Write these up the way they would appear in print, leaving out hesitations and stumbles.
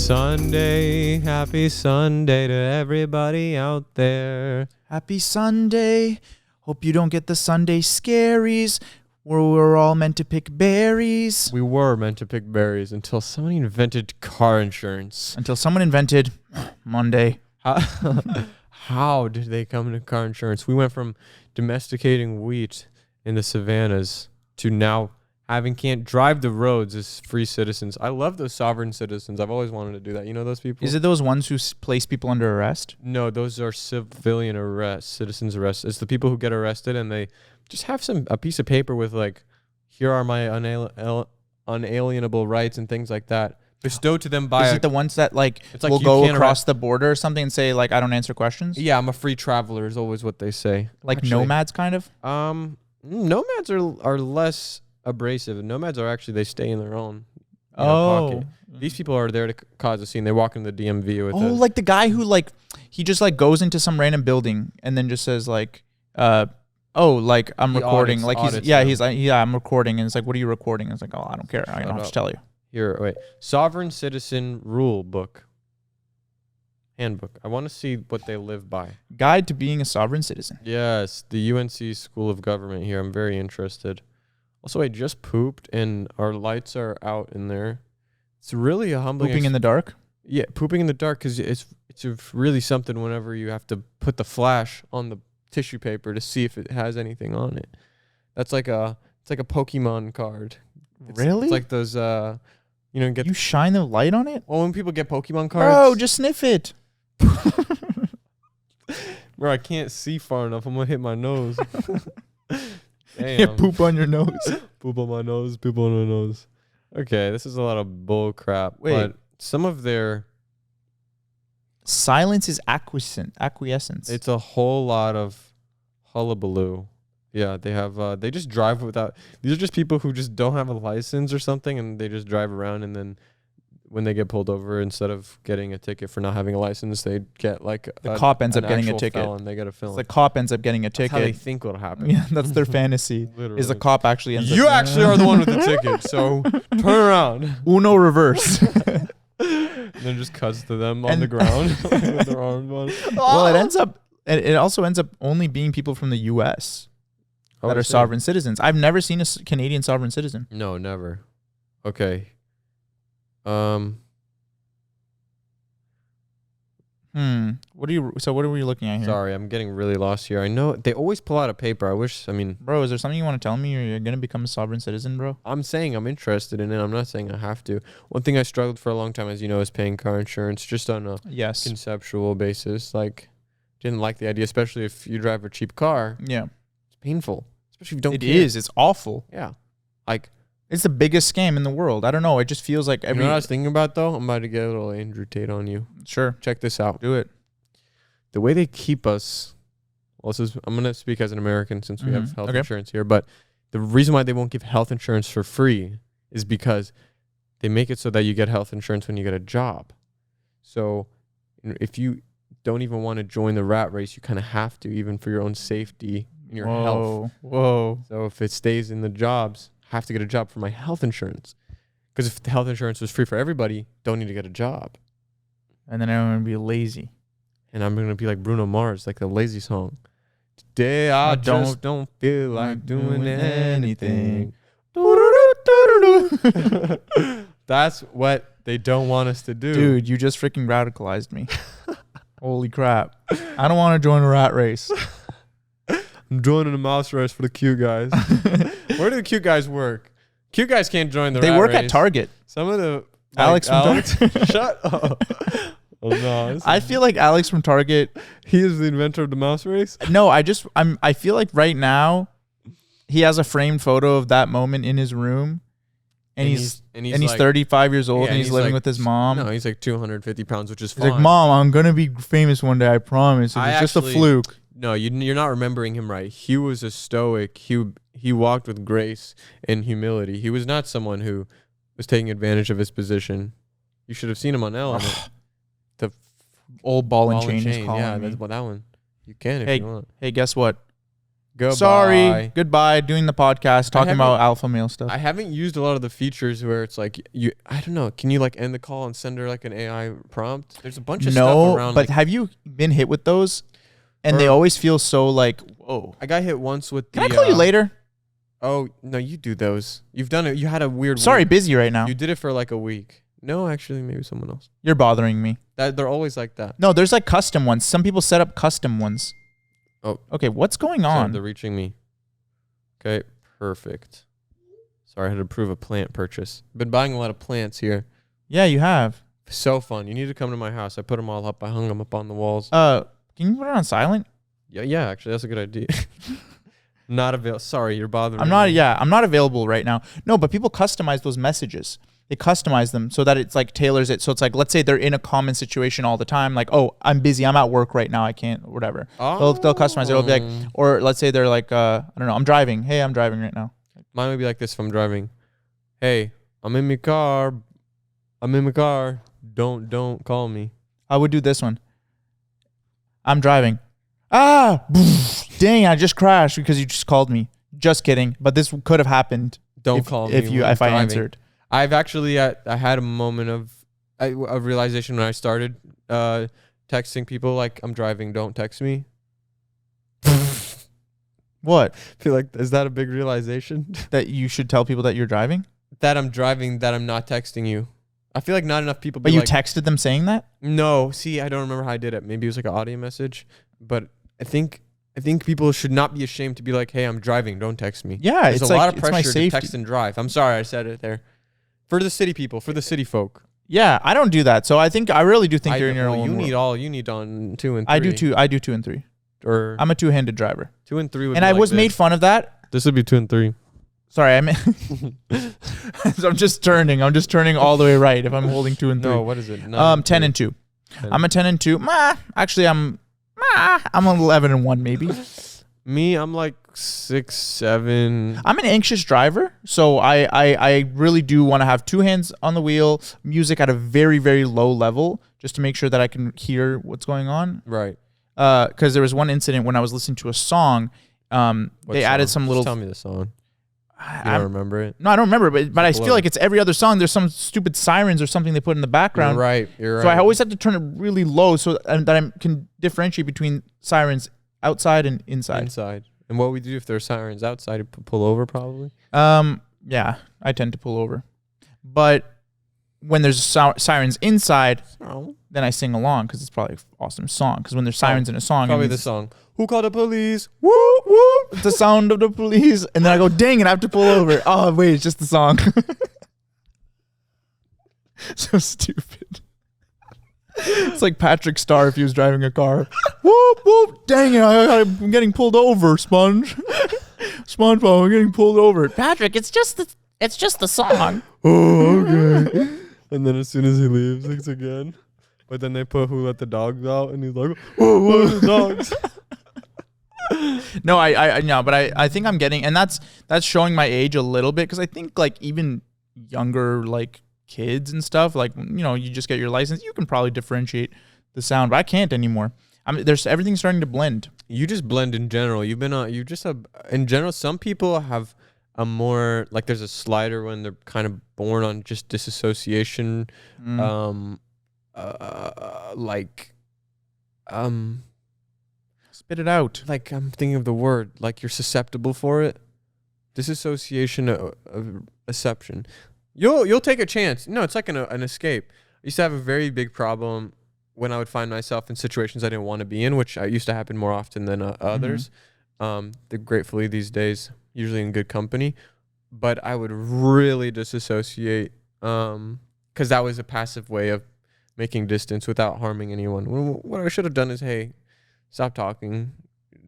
Sunday to everybody out there. Happy Sunday. Hope you don't get the Sunday scaries where we're all meant to pick berries. We were meant to pick berries until somebody invented car insurance. Until someone invented Monday. How did they come to car insurance? We went from domesticating wheat in the savannas to now can't drive the roads as free citizens. I love those sovereign citizens. I've always wanted to do that. You know those people? Is it those ones who place people under arrest? No, those are civilian arrests, citizens arrests. It's the people who get arrested and they just have a piece of paper with like, here are my unalienable rights and things like that, bestowed to them by. Is it the ones that like will go across the border or something and say like, I don't answer questions? Yeah, I'm a free traveler is always what they say. Like nomads kind of? Nomads are less abrasive. Nomads are actually, they stay in their own pocket. These people are there to cause a scene. They walk into the DMV with like the guy who like he just like goes into some random building and then just says like like I'm recording. He's like I'm recording, and it's like, what are you recording? And it's like, oh, I don't care. I don't have to tell you. Here, wait. Sovereign Citizen Rule Book. Handbook. I want to see what they live by. Guide to being a sovereign citizen. Yes, the UNC School of Government here. I'm very interested. Also, I just pooped and our lights are out in there. It's really a humbling. Pooping in the dark? Yeah, pooping in the dark because it's really something whenever you have to put the flash on the tissue paper to see if it has anything on it. That's like it's like a Pokemon card. Really? It's like those you shine the light on it? Well, when people get Pokemon cards. Bro, just sniff it. Bro, I can't see far enough. I'm gonna hit my nose. Damn. Poop on your nose. Poop on my nose. Poop on my nose. Okay, this is a lot of bull crap. Wait. But some of their silence is acquiescence. It's a whole lot of hullabaloo. Yeah, they have. They just drive without. These are just people who just don't have a license or something, and they just drive around. And then when they get pulled over, instead of getting a ticket for not having a license, they get like the cop ends up getting a ticket. Felon. They get a felon. The cop ends up getting a ticket. That's how they think will happen. Yeah, that's their fantasy. Literally. Is the cop actually ends You actually are the one with the ticket, so turn around. Uno reverse. And then just cuts to them on the ground with their arms on. Well, it also ends up only being people from the U.S. that are sovereign citizens. I've never seen a Canadian sovereign citizen. No, never. Okay. What are we looking at here? Sorry, I'm getting really lost here. I know they always pull out a paper. Bro, is there something you want to tell me, or you're going to become a sovereign citizen, bro? I'm saying I'm interested in it. I'm not saying I have to. One thing I struggled for a long time, as you know, is paying car insurance just on a conceptual basis. Like, didn't like the idea, especially if you drive a cheap car. Yeah. It's painful. Especially if you don't care. It is. It's awful. Yeah. Like, it's the biggest scam in the world. I don't know. It just feels like you know what I was thinking about, though? I'm about to get a little Andrew Tate on you. Sure. Check this out. Do it. The way they keep us, I'm going to speak as an American since we have health insurance here, but the reason why they won't give health insurance for free is because they make it so that you get health insurance when you get a job. So if you don't even want to join the rat race, you kind of have to, even for your own safety and your health. Whoa. So if it stays in the jobs, I have to get a job for my health insurance. Because if the health insurance was free for everybody, don't need to get a job. And then I'm going to be lazy. And I'm going to be like Bruno Mars, like the lazy song. Today I just don't feel like doing anything. That's what they don't want us to do. Dude, you just freaking radicalized me. Holy crap. I don't want to join a rat race. I'm joining a mouse race for the cute guys. Where do the cute guys work? Cute guys can't join the rat race. They work at Target. Some of the... Alex from Target. Shut up. Oh, no, I feel like Alex from Target. He is the inventor of the mouse race? No, I feel like right now he has a framed photo of that moment in his room. And he's like, 35 years old, and he's living with his mom. No, he's like 250 pounds, which is fine. He's like, Mom, I'm going to be famous one day, I promise. It's just a fluke. No, you're not remembering him right. He was a stoic. He walked with grace and humility. He was not someone who was taking advantage of his position. You should have seen him on Element. The old ball and chain is calling yeah, me. that's that one. You can if you want. Hey, guess what? Goodbye. Sorry. Goodbye. Doing the podcast, talking about alpha male stuff. I haven't used a lot of the features where it's like I don't know. Can you like end the call and send her like an AI prompt? There's a bunch of stuff around. But have you been hit with those? And they always feel so like, whoa. I got hit once with Can I call you later? Oh, no, you do those. You've done it. You had a weird Sorry, busy right now. You did it for like a week. No, actually, maybe someone else. You're bothering me. They're always like that. No, there's like custom ones. Some people set up custom ones. Oh. Okay, what's going on? Sorry, they're reaching me. Okay, perfect. Sorry, I had to approve a plant purchase. Been buying a lot of plants here. Yeah, you have. So fun. You need to come to my house. I put them all up. I hung them up on the walls. Can you put it on silent? Yeah, actually, that's a good idea. Not available. Sorry, you're bothering me. I'm not available right now. No, but people customize those messages. They customize them so that it's like tailors it. So it's like, let's say they're in a common situation all the time. Like, oh, I'm busy. I'm at work right now. I can't, whatever. Oh. They'll customize it. It'll be like, or let's say they're like, I don't know, I'm driving. Hey, I'm driving right now. Mine would be like this if I'm driving. Hey, I'm in my car. Don't call me. I would do this one. I'm driving. Dang, I just crashed because you just called me. Just kidding. But this could have happened. Don't call me if I answered. I've actually I had a moment of realization when I started texting people like, I'm driving, don't text me. What? I feel like, is that a big realization? That you should tell people that you're driving? That I'm driving, that I'm not texting you. I feel like not enough people. But you texted them saying that? No. See, I don't remember how I did it. Maybe it was like an audio message. But I think people should not be ashamed to be like, hey, I'm driving, don't text me. Yeah, there's a lot of pressure to text and drive. I'm sorry I said it there. For the city people, for the city folk. Yeah, I don't do that. So I really do think you're in your own. You need on 2 and 3. I do 2 and 3. Or I'm a two-handed driver. 2 and 3 would and be I was made fun of that. This would be 2 and 3. Sorry, I meant. So I'm just turning all the way right if I'm holding 2 and 3. No, what is it? 10 and 2. 10. I'm a 10 and 2. Actually, I'm an 11 and 1 maybe. Me, I'm like 6, 7. I'm an anxious driver, so I really do want to have 2 hands on the wheel, music at a very, very low level, just to make sure that I can hear what's going on. Right. Because there was one incident when I was listening to a song. They added some little. Just tell me the song. I don't remember it. No, I don't remember, but I feel like it's every other song. There's some stupid sirens or something they put in the background. You're right. So I always have to turn it really low so that I can differentiate between sirens outside and inside. And what we do if there's sirens outside, you pull over probably? Yeah, I tend to pull over. But when there's sirens inside, then I sing along because it's probably an awesome song. Because when there's sirens in a song, probably the song. Who called the police? Whoop, whoop. The sound of the police. And then I go, dang it, I have to pull over. Oh, wait, it's just the song. So stupid. It's like Patrick Star if he was driving a car. Whoop, whoop. Dang it, I'm getting pulled over, Sponge. SpongeBob, I'm getting pulled over. Patrick, it's just the song. Oh, okay. And then as soon as he leaves, it's again. But then they put Who Let the Dogs Out, and he's like, whoa, what are the dogs? No, but I think I'm getting, and that's showing my age a little bit, because I think like even younger like kids and stuff, like, you know, you just get your license, you can probably differentiate the sound, but I can't anymore. Everything's starting to blend. You just blend in general. In general, some people have a more, like, there's a slider when they're kind of born on just disassociation, spit it out. Like, I'm thinking of the word. Like, you're susceptible for it. Disassociation of acception. You'll take a chance. No, it's like an escape. I used to have a very big problem when I would find myself in situations I didn't want to be in, which I used to happen more often than others. Gratefully these days, usually in good company. But I would really disassociate because that was a passive way of making distance without harming anyone. What I should have done is, hey, stop talking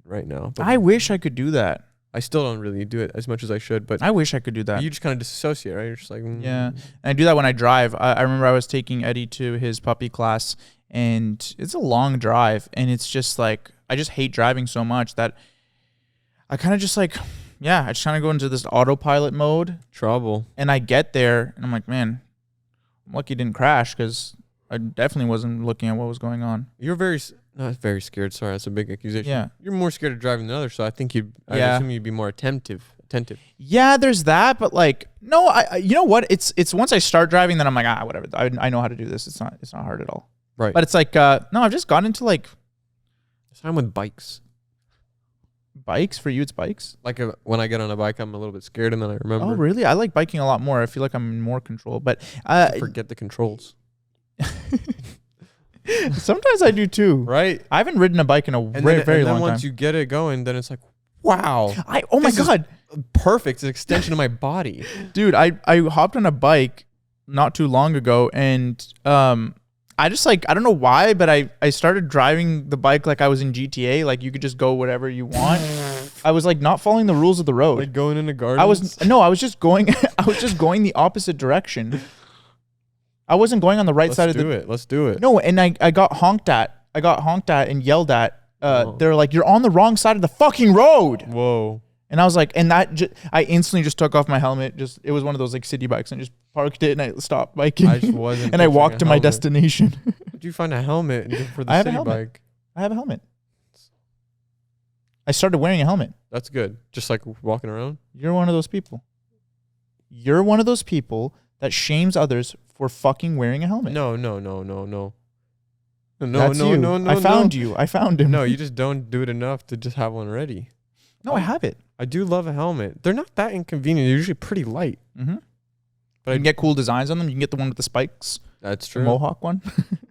right now. But I wish I could do that. I still don't really do it as much as I should, but I wish I could do that. You just kind of disassociate, right? You're just like, yeah. And I do that when I drive. I remember I was taking Eddie to his puppy class, and it's a long drive, and it's just like, I just hate driving so much that I kind of just like, I just kind of go into this autopilot mode. Trouble. And I get there, and I'm like, man, I'm lucky it didn't crash, because I definitely wasn't looking at what was going on. You're very, Not very scared. Sorry, that's a big accusation. Yeah. You're more scared of driving than others, so I think I assume you'd be more attentive. Yeah, there's that, but like, no, I you know what? It's once I start driving, then I'm like, whatever. I know how to do this. It's not hard at all. Right. But it's like, no, I've just gotten into like. I'm with bikes. Bikes? For you, it's bikes? Like when I get on a bike, I'm a little bit scared, and then I remember. Oh, really? I like biking a lot more. I feel like I'm in more control, but I forget the controls. Sometimes I do too. Right? I haven't ridden a bike in a very long time. And then once you get it going, then it's like, wow. Oh my God. Perfect. It's an extension of my body. Dude, I hopped on a bike not too long ago, and I just like, I don't know why, but I started driving the bike like I was in GTA. Like you could just go whatever you want. I was like not following the rules of the road. Like going into gardens? I was just going the opposite direction. I wasn't going on the right side of the... Let's do it. No, and I got honked at. And yelled at. They're like, you're on the wrong side of the fucking road. Whoa. And I was like, I instantly just took off my helmet. It was one of those like city bikes, and just parked it, and I stopped biking. I just wasn't. And I walked to my destination. Did you find a helmet for the city bike? I have a helmet. I started wearing a helmet. That's good. Just like walking around? You're one of those people. You're one of those people that shames others for fucking wearing a helmet. No. That's you. I found you. I found him. No, you just don't do it enough to just have one ready. No, I have it. I do love a helmet. They're not that inconvenient. They're usually pretty light. Mm-hmm. But you can get cool designs on them. You can get the one with the spikes. That's true. The Mohawk one.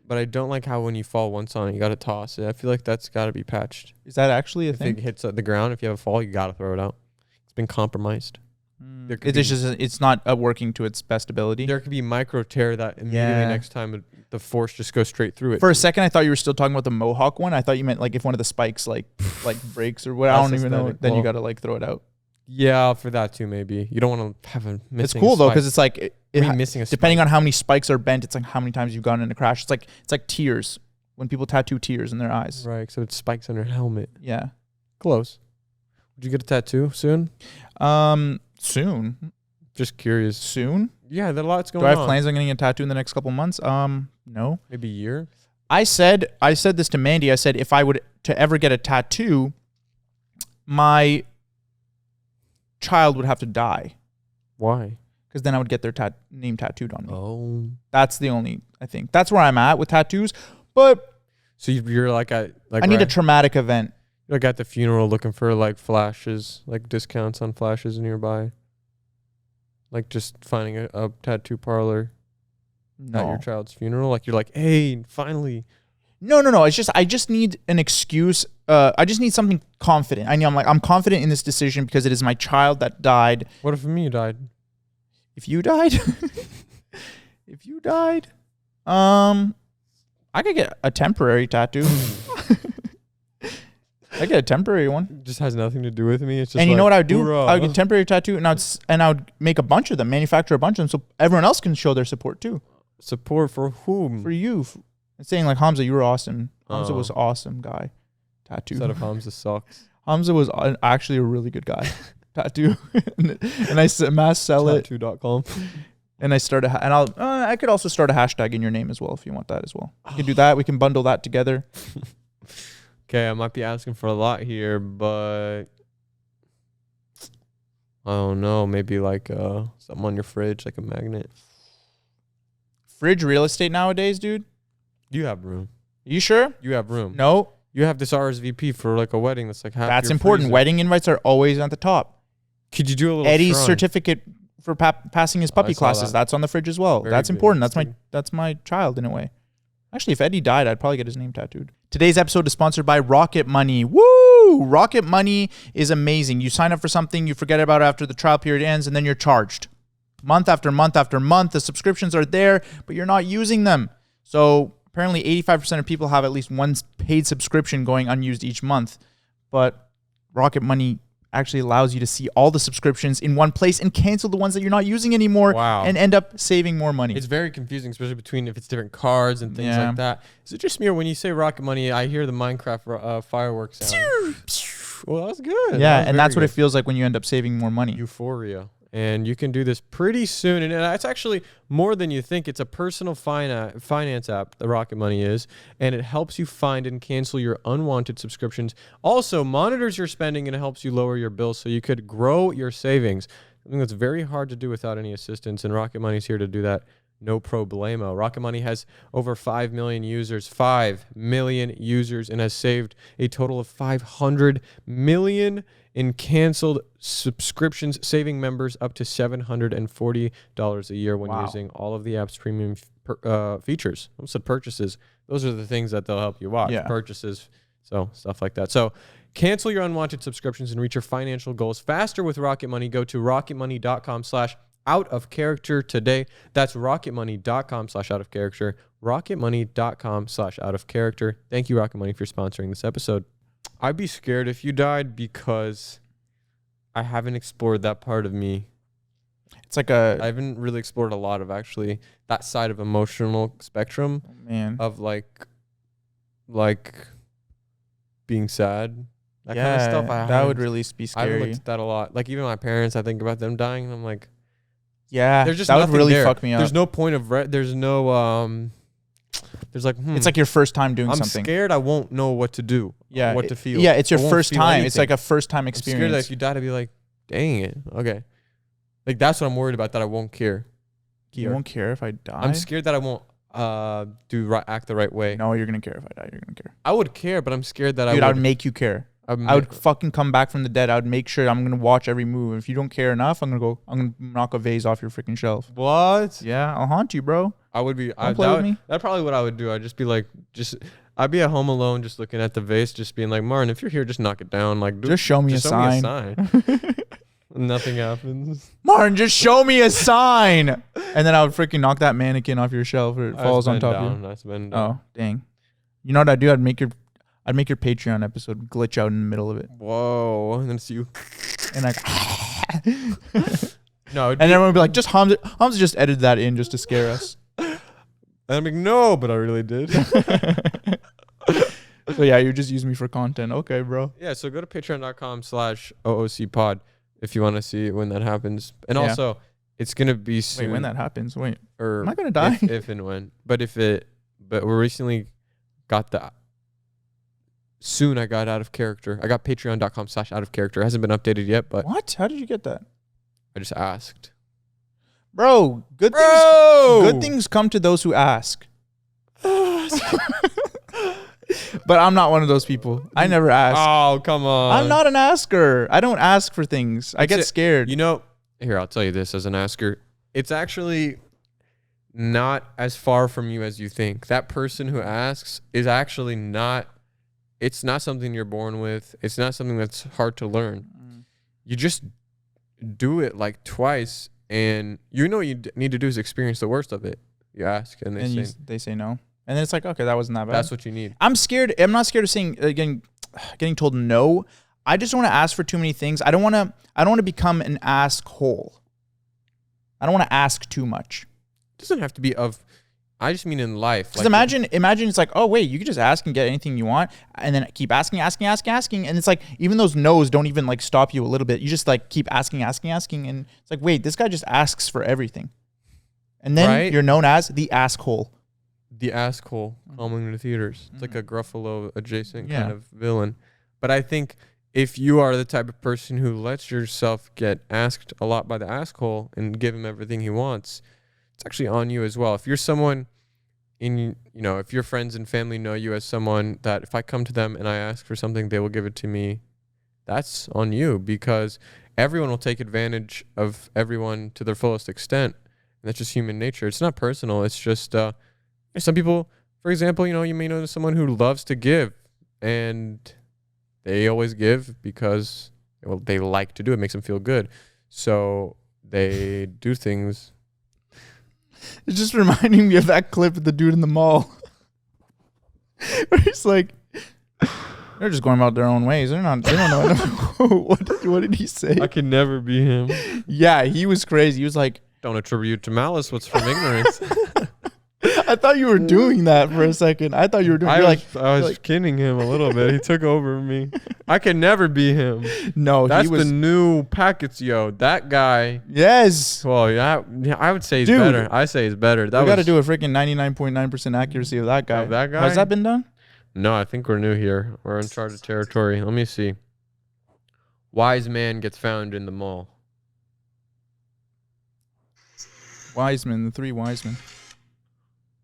But I don't like how when you fall once on it, you got to toss it. I feel like that's got to be patched. Is that actually a thing? If it hits the ground, if you have a fall, you got to throw it out. It's been compromised. It's not working to its best ability. There could be micro tear that immediately next time the force just goes straight through it. For a second, I thought you were still talking about the Mohawk one. I thought you meant like if one of the spikes like breaks or what. I don't even know. Then you got to like throw it out. Yeah, for that too, maybe. You don't want to have a missing. It's cool though, because it's like missing a depending on how many spikes are bent, it's like how many times you've gotten in a crash. It's like tears when people tattoo tears in their eyes. Right, so it's spikes on your helmet. Yeah, close. Would you get a tattoo soon? Soon. Just curious. Soon? Yeah, there's lots going on. Do I have plans on getting a tattoo in the next couple months? No. Maybe a year. I said this to Mandy. I said if I would to ever get a tattoo, my child would have to die. Why? Because then I would get their name tattooed on me. Oh. That's the only, I think. That's where I'm at with tattoos. But so you're like I need a traumatic event. You're like at the funeral looking for like flashes, like discounts on flashes nearby. Like just finding a tattoo parlor at your child's funeral. Like you're like, hey, finally. No. It's just I just need an excuse. I just need something confident. I'm confident in this decision because it is my child that died. What if me died? If you died? If you died? I could get a temporary tattoo. I get a temporary one. It just has nothing to do with me. It's just and you know what I would do? Hoorah. I would get a temporary tattoo and I would make a bunch of them, manufacture a bunch of them so everyone else can show their support too. Support for whom? For you. And saying like, Hamza, you were awesome. Hamza was awesome guy. Tattoo. Instead of Hamza sucks. Hamza was actually a really good guy. Tattoo. and I mass sell it. Tattoo.com. And I started, I could also start a hashtag in your name as well if you want that as well. We can do that. We can bundle that together. Okay, I might be asking for a lot here, but I don't know. Maybe like something on your fridge, like a magnet. Fridge real estate nowadays, dude? You have room. You sure? You have room. No. You have this RSVP for like a wedding that's like half. That's important. Freezer. Wedding invites are always at the top. Could you do a little Eddie's shrine? Certificate for passing his puppy classes? That's on the fridge as well. That's important. That's my child in a way. Actually, if Eddie died, I'd probably get his name tattooed. Today's episode is sponsored by Rocket Money. Woo! Rocket Money is amazing. You sign up for something, you forget about it after the trial period ends, and then you're charged. Month after month after month, the subscriptions are there, but you're not using them. So apparently 85% of people have at least one paid subscription going unused each month. But Rocket Money actually allows you to see all the subscriptions in one place and cancel the ones that you're not using anymore. Wow. And end up saving more money. It's very confusing, especially between if it's different cards and things like that. Is it just me, or when you say Rocket Money, I hear the Minecraft fireworks sound? Well, that's good. Yeah, and that's what it feels like when you end up saving more money. Euphoria. And you can do this pretty soon. And it's actually more than you think. It's a personal finance app, the Rocket Money is. And it helps you find and cancel your unwanted subscriptions. Also monitors your spending and helps you lower your bills so you could grow your savings. Something that's very hard to do without any assistance. And Rocket Money is here to do that. No problemo. Rocket Money has over 5 million users, 5 million users, and has saved a total of $500 million in canceled subscriptions, saving members up to $740 a year when using all of the app's premium features. I almost said purchases. Those are the things that they'll help you watch. Yeah. Purchases, so stuff like that. So cancel your unwanted subscriptions and reach your financial goals faster with Rocket Money. Go to rocketmoney.com/out-of-character today. That's rocketmoney.com/out-of-character. rocketmoney.com/out-of-character. Thank you, Rocket Money, for sponsoring this episode. I'd be scared if you died because I haven't explored that part of me. It's like I haven't really explored a lot of actually that side of emotional spectrum of like being sad. That kind of stuff. That would really be scary. I haven't looked at that a lot. Like even my parents, I think about them dying and I'm like, yeah, there's just that would really fuck me up. There's no point of there's no there's like it's like your first time doing something. I'm scared I won't know what to do. Yeah, what to feel. Yeah, it's your first time. Anything. It's like a first time experience. I'm scared that if you die to be like, dang it. Okay. Like that's what I'm worried about, that I won't care. You won't care if I die? I'm scared that I won't act the right way. No, you're gonna care if I die. You're gonna care. I would care, but I'm scared that I would make you care. I would fucking come back from the dead. I would make sure I'm gonna watch every move. If you don't care enough, I'm gonna knock a vase off your freaking shelf. What? Yeah, I'll haunt you, bro. I would be. That's probably what I would do. I'd just be like, I'd be at home alone, just looking at the vase, just being like, Martin, if you're here, just knock it down. Like, just show me a sign. Nothing happens. Martin, just show me a sign. And then I would freaking knock that mannequin off your shelf, or it falls on top of you. Oh, dang. You know what I'd do? I'd make your Patreon episode glitch out in the middle of it. Whoa. And then it's you. And like, no. And everyone would be like, just Hamza just edited that in just to scare us. And I'm like, no, but I really did. So yeah, you just use me for content. Okay, bro. Yeah, so go to patreon.com/OOCpod if you want to see when that happens. And also, it's going to be soon. Wait, when that happens? Wait. Or am I going to die? If and when. But we recently got soon I got out of character. I got patreon.com/out-of-character. It hasn't been updated yet, but. What? How did you get that? I just asked. Bro, good things come to those who ask. But I'm not one of those people. I never ask. Oh, come on. I'm not an asker. I don't ask for things. I get scared. You know, here, I'll tell you this as an asker. It's actually not as far from you as you think. That person who asks is actually not, it's not something you're born with. It's not something that's hard to learn. You just do it like twice, and you know what you need to do is experience the worst of it. You ask, and they say no. And then it's like, okay, that wasn't that bad. That's what you need. I'm scared. I'm not scared of saying getting told no. I just don't want to ask for too many things. I don't want to become an ask hole. I don't want to ask too much. It doesn't have to be I just mean in life. Because imagine it's like, oh wait, you could just ask and get anything you want, and then keep asking, and it's like even those no's don't even like stop you a little bit. You just like keep asking, and it's like, wait, this guy just asks for everything, and then you're known as the ask hole. The asshole coming to theaters. It's like a Gruffalo adjacent kind of villain. But I think if you are the type of person who lets yourself get asked a lot by the asshole and give him everything he wants, it's actually on you as well. If you're someone if your friends and family know you as someone that if I come to them and I ask for something, they will give it to me, that's on you, because everyone will take advantage of everyone to their fullest extent. And that's just human nature. It's not personal. It's just, some people, for example, you may know someone who loves to give, and they always give because they like to do it. It makes them feel good. So they do things. It's just reminding me of that clip of the dude in the mall. Where he's like, they're just going about their own ways. They don't know. What did he say? I can never be him. Yeah, he was crazy. He was like, don't attribute to malice what's from ignorance. I thought you were doing that for a second. I thought you were doing. I was kidding him a little bit. He took over me. I can never be him. No, that's the new packets, yo. That guy. Yes. Well, yeah, I would say he's better. I say he's better. We got to do a freaking 99.9% accuracy of that guy. Has that been done? No, I think we're new here. We're in uncharted territory. Let me see. Wise man gets found in the mall. Wiseman, the 3 wise men.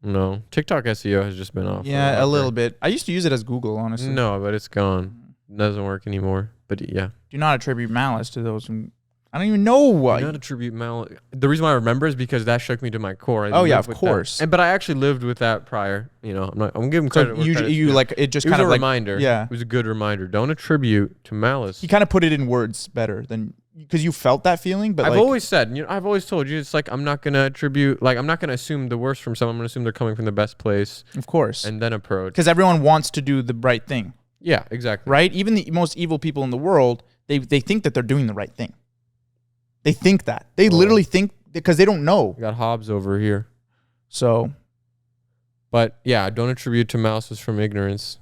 No, TikTok SEO has just been off. Yeah, a little bit. I used to use it as Google, honestly. No, but it's gone. It doesn't work anymore. But yeah. Do not attribute malice to those. I don't even know why. Do not attribute malice. The reason why I remember is because that shook me to my core. Oh yeah, of course. But I actually lived with that prior. You know, I'm giving credit. So you like it just kind of a reminder. Yeah, it was a good reminder. Don't attribute to malice. He kind of put it in words better than. Because you felt that feeling, but I've always said, I've always told you, it's like I'm not gonna attribute, like I'm not gonna assume the worst from someone. I'm gonna assume they're coming from the best place, of course, and then approach. Because everyone wants to do the right thing. Yeah, exactly. Right. Even the most evil people in the world, they think that they're doing the right thing. They think that they literally think because they don't know. We got Hobbes over here. So, but yeah, don't attribute to malice from ignorance.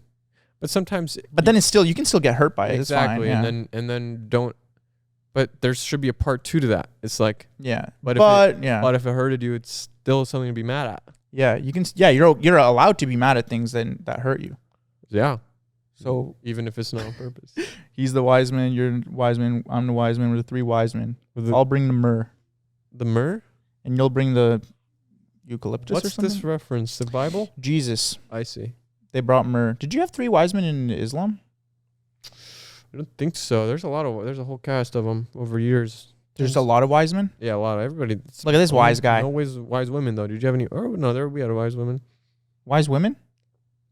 But sometimes, then it's still you can still get hurt by it. Exactly, it's fine, and then don't. But there should be a part 2 to that. It's like, yeah, but if it hurted you, it's still something to be mad at. Yeah, you can. Yeah, you're allowed to be mad at things that hurt you. Yeah. So even if it's not on purpose, he's the wise man. You're the wise man. I'm the wise man. We're the 3 wise men. I'll bring the myrrh. The myrrh, and you'll bring the eucalyptus. What's or something? This reference? The Bible? Jesus. I see. They brought myrrh. Did you have 3 wise men in Islam? I don't think so. There's a whole cast of them over years. There's a lot of wise men? Yeah, a lot of everybody. Look at this wise guy. No wise women though. Did you have any? Oh no, we had wise women. Wise women?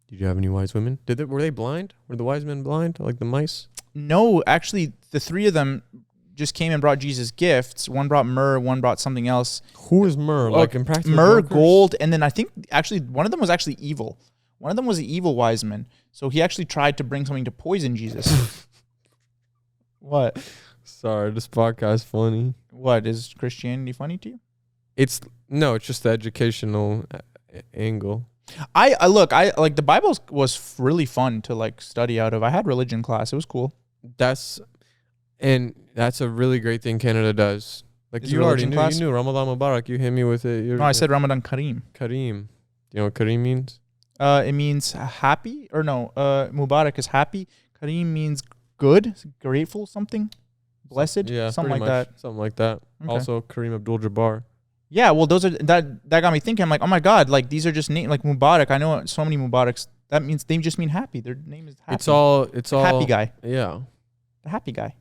Did you have any wise women? Were they blind? Were the wise men blind, like the mice? No, actually, the 3 of them just came and brought Jesus gifts. One brought myrrh, one brought something else. Who is myrrh? Like in practice? Myrrh, gold, and then I think actually one of them was actually evil. One of them was the evil wise man. So he actually tried to bring something to poison Jesus. What? Sorry, this podcast is funny. What, is Christianity funny to you? It's just the educational angle. I like the Bible was really fun to like study out of. I had religion class. It was cool. That's a really great thing Canada does. Like you already knew, you knew Ramadan Mubarak. You hit me with it. No, I said Ramadan Kareem. Kareem. Do you know what Kareem means? It means happy, or no, Mubarak is happy. Kareem means good, grateful, something, blessed, yeah, something like that. Something like that. Okay. Also, Kareem Abdul-Jabbar. Yeah, well, those are that got me thinking. I'm like, oh my god, like these are just like Mubarak. I know so many Mubaraks. That means they just mean happy. Their name is happy. It's all happy guy. Yeah, the happy guy.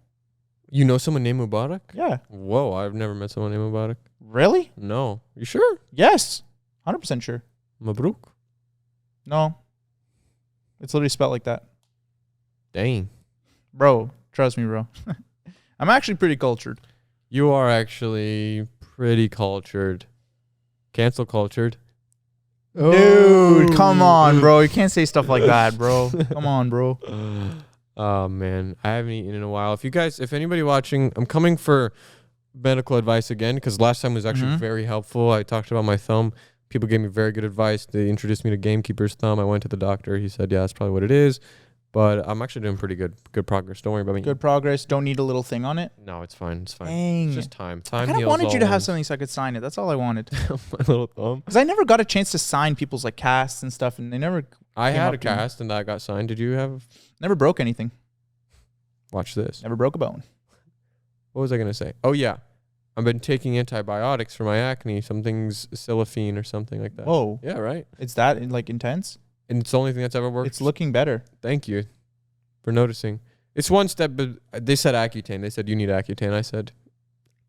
You know someone named Mubarak? Yeah. Whoa, I've never met someone named Mubarak. Really? No. You sure? Yes, 100% sure. Mabruk? No. It's literally spelled like that. Dang. Bro, trust me, bro. I'm actually pretty cultured. You are actually pretty cultured. Cancel cultured. Dude, come on, bro. You can't say stuff like that, bro. Come on, bro. Oh, man. I haven't eaten in a while. If anybody watching, I'm coming for medical advice again because last time was actually very helpful. I talked about my thumb. People gave me very good advice. They introduced me to Gamekeeper's thumb. I went to the doctor. He said, yeah, that's probably what it is. But I'm actually doing pretty good progress. Don't worry about me. Good progress. Don't need a little thing on it? No, it's fine. It's fine. Dang. It's just time. I kind of wanted you to have something so I could sign it. That's all I wanted. My little thumb. Because I never got a chance to sign people's like casts and stuff, and they never. I had a cast and that got signed. Did you have? Never broke anything. Watch this. Never broke a bone. What was I gonna say? Oh yeah, I've been taking antibiotics for my acne. Something's Silafine or something like that. Whoa. Yeah, right. It's that like intense. And it's the only thing that's ever worked. It's looking better. Thank you for noticing. It's one step, but they said Accutane. They said you need Accutane. I said,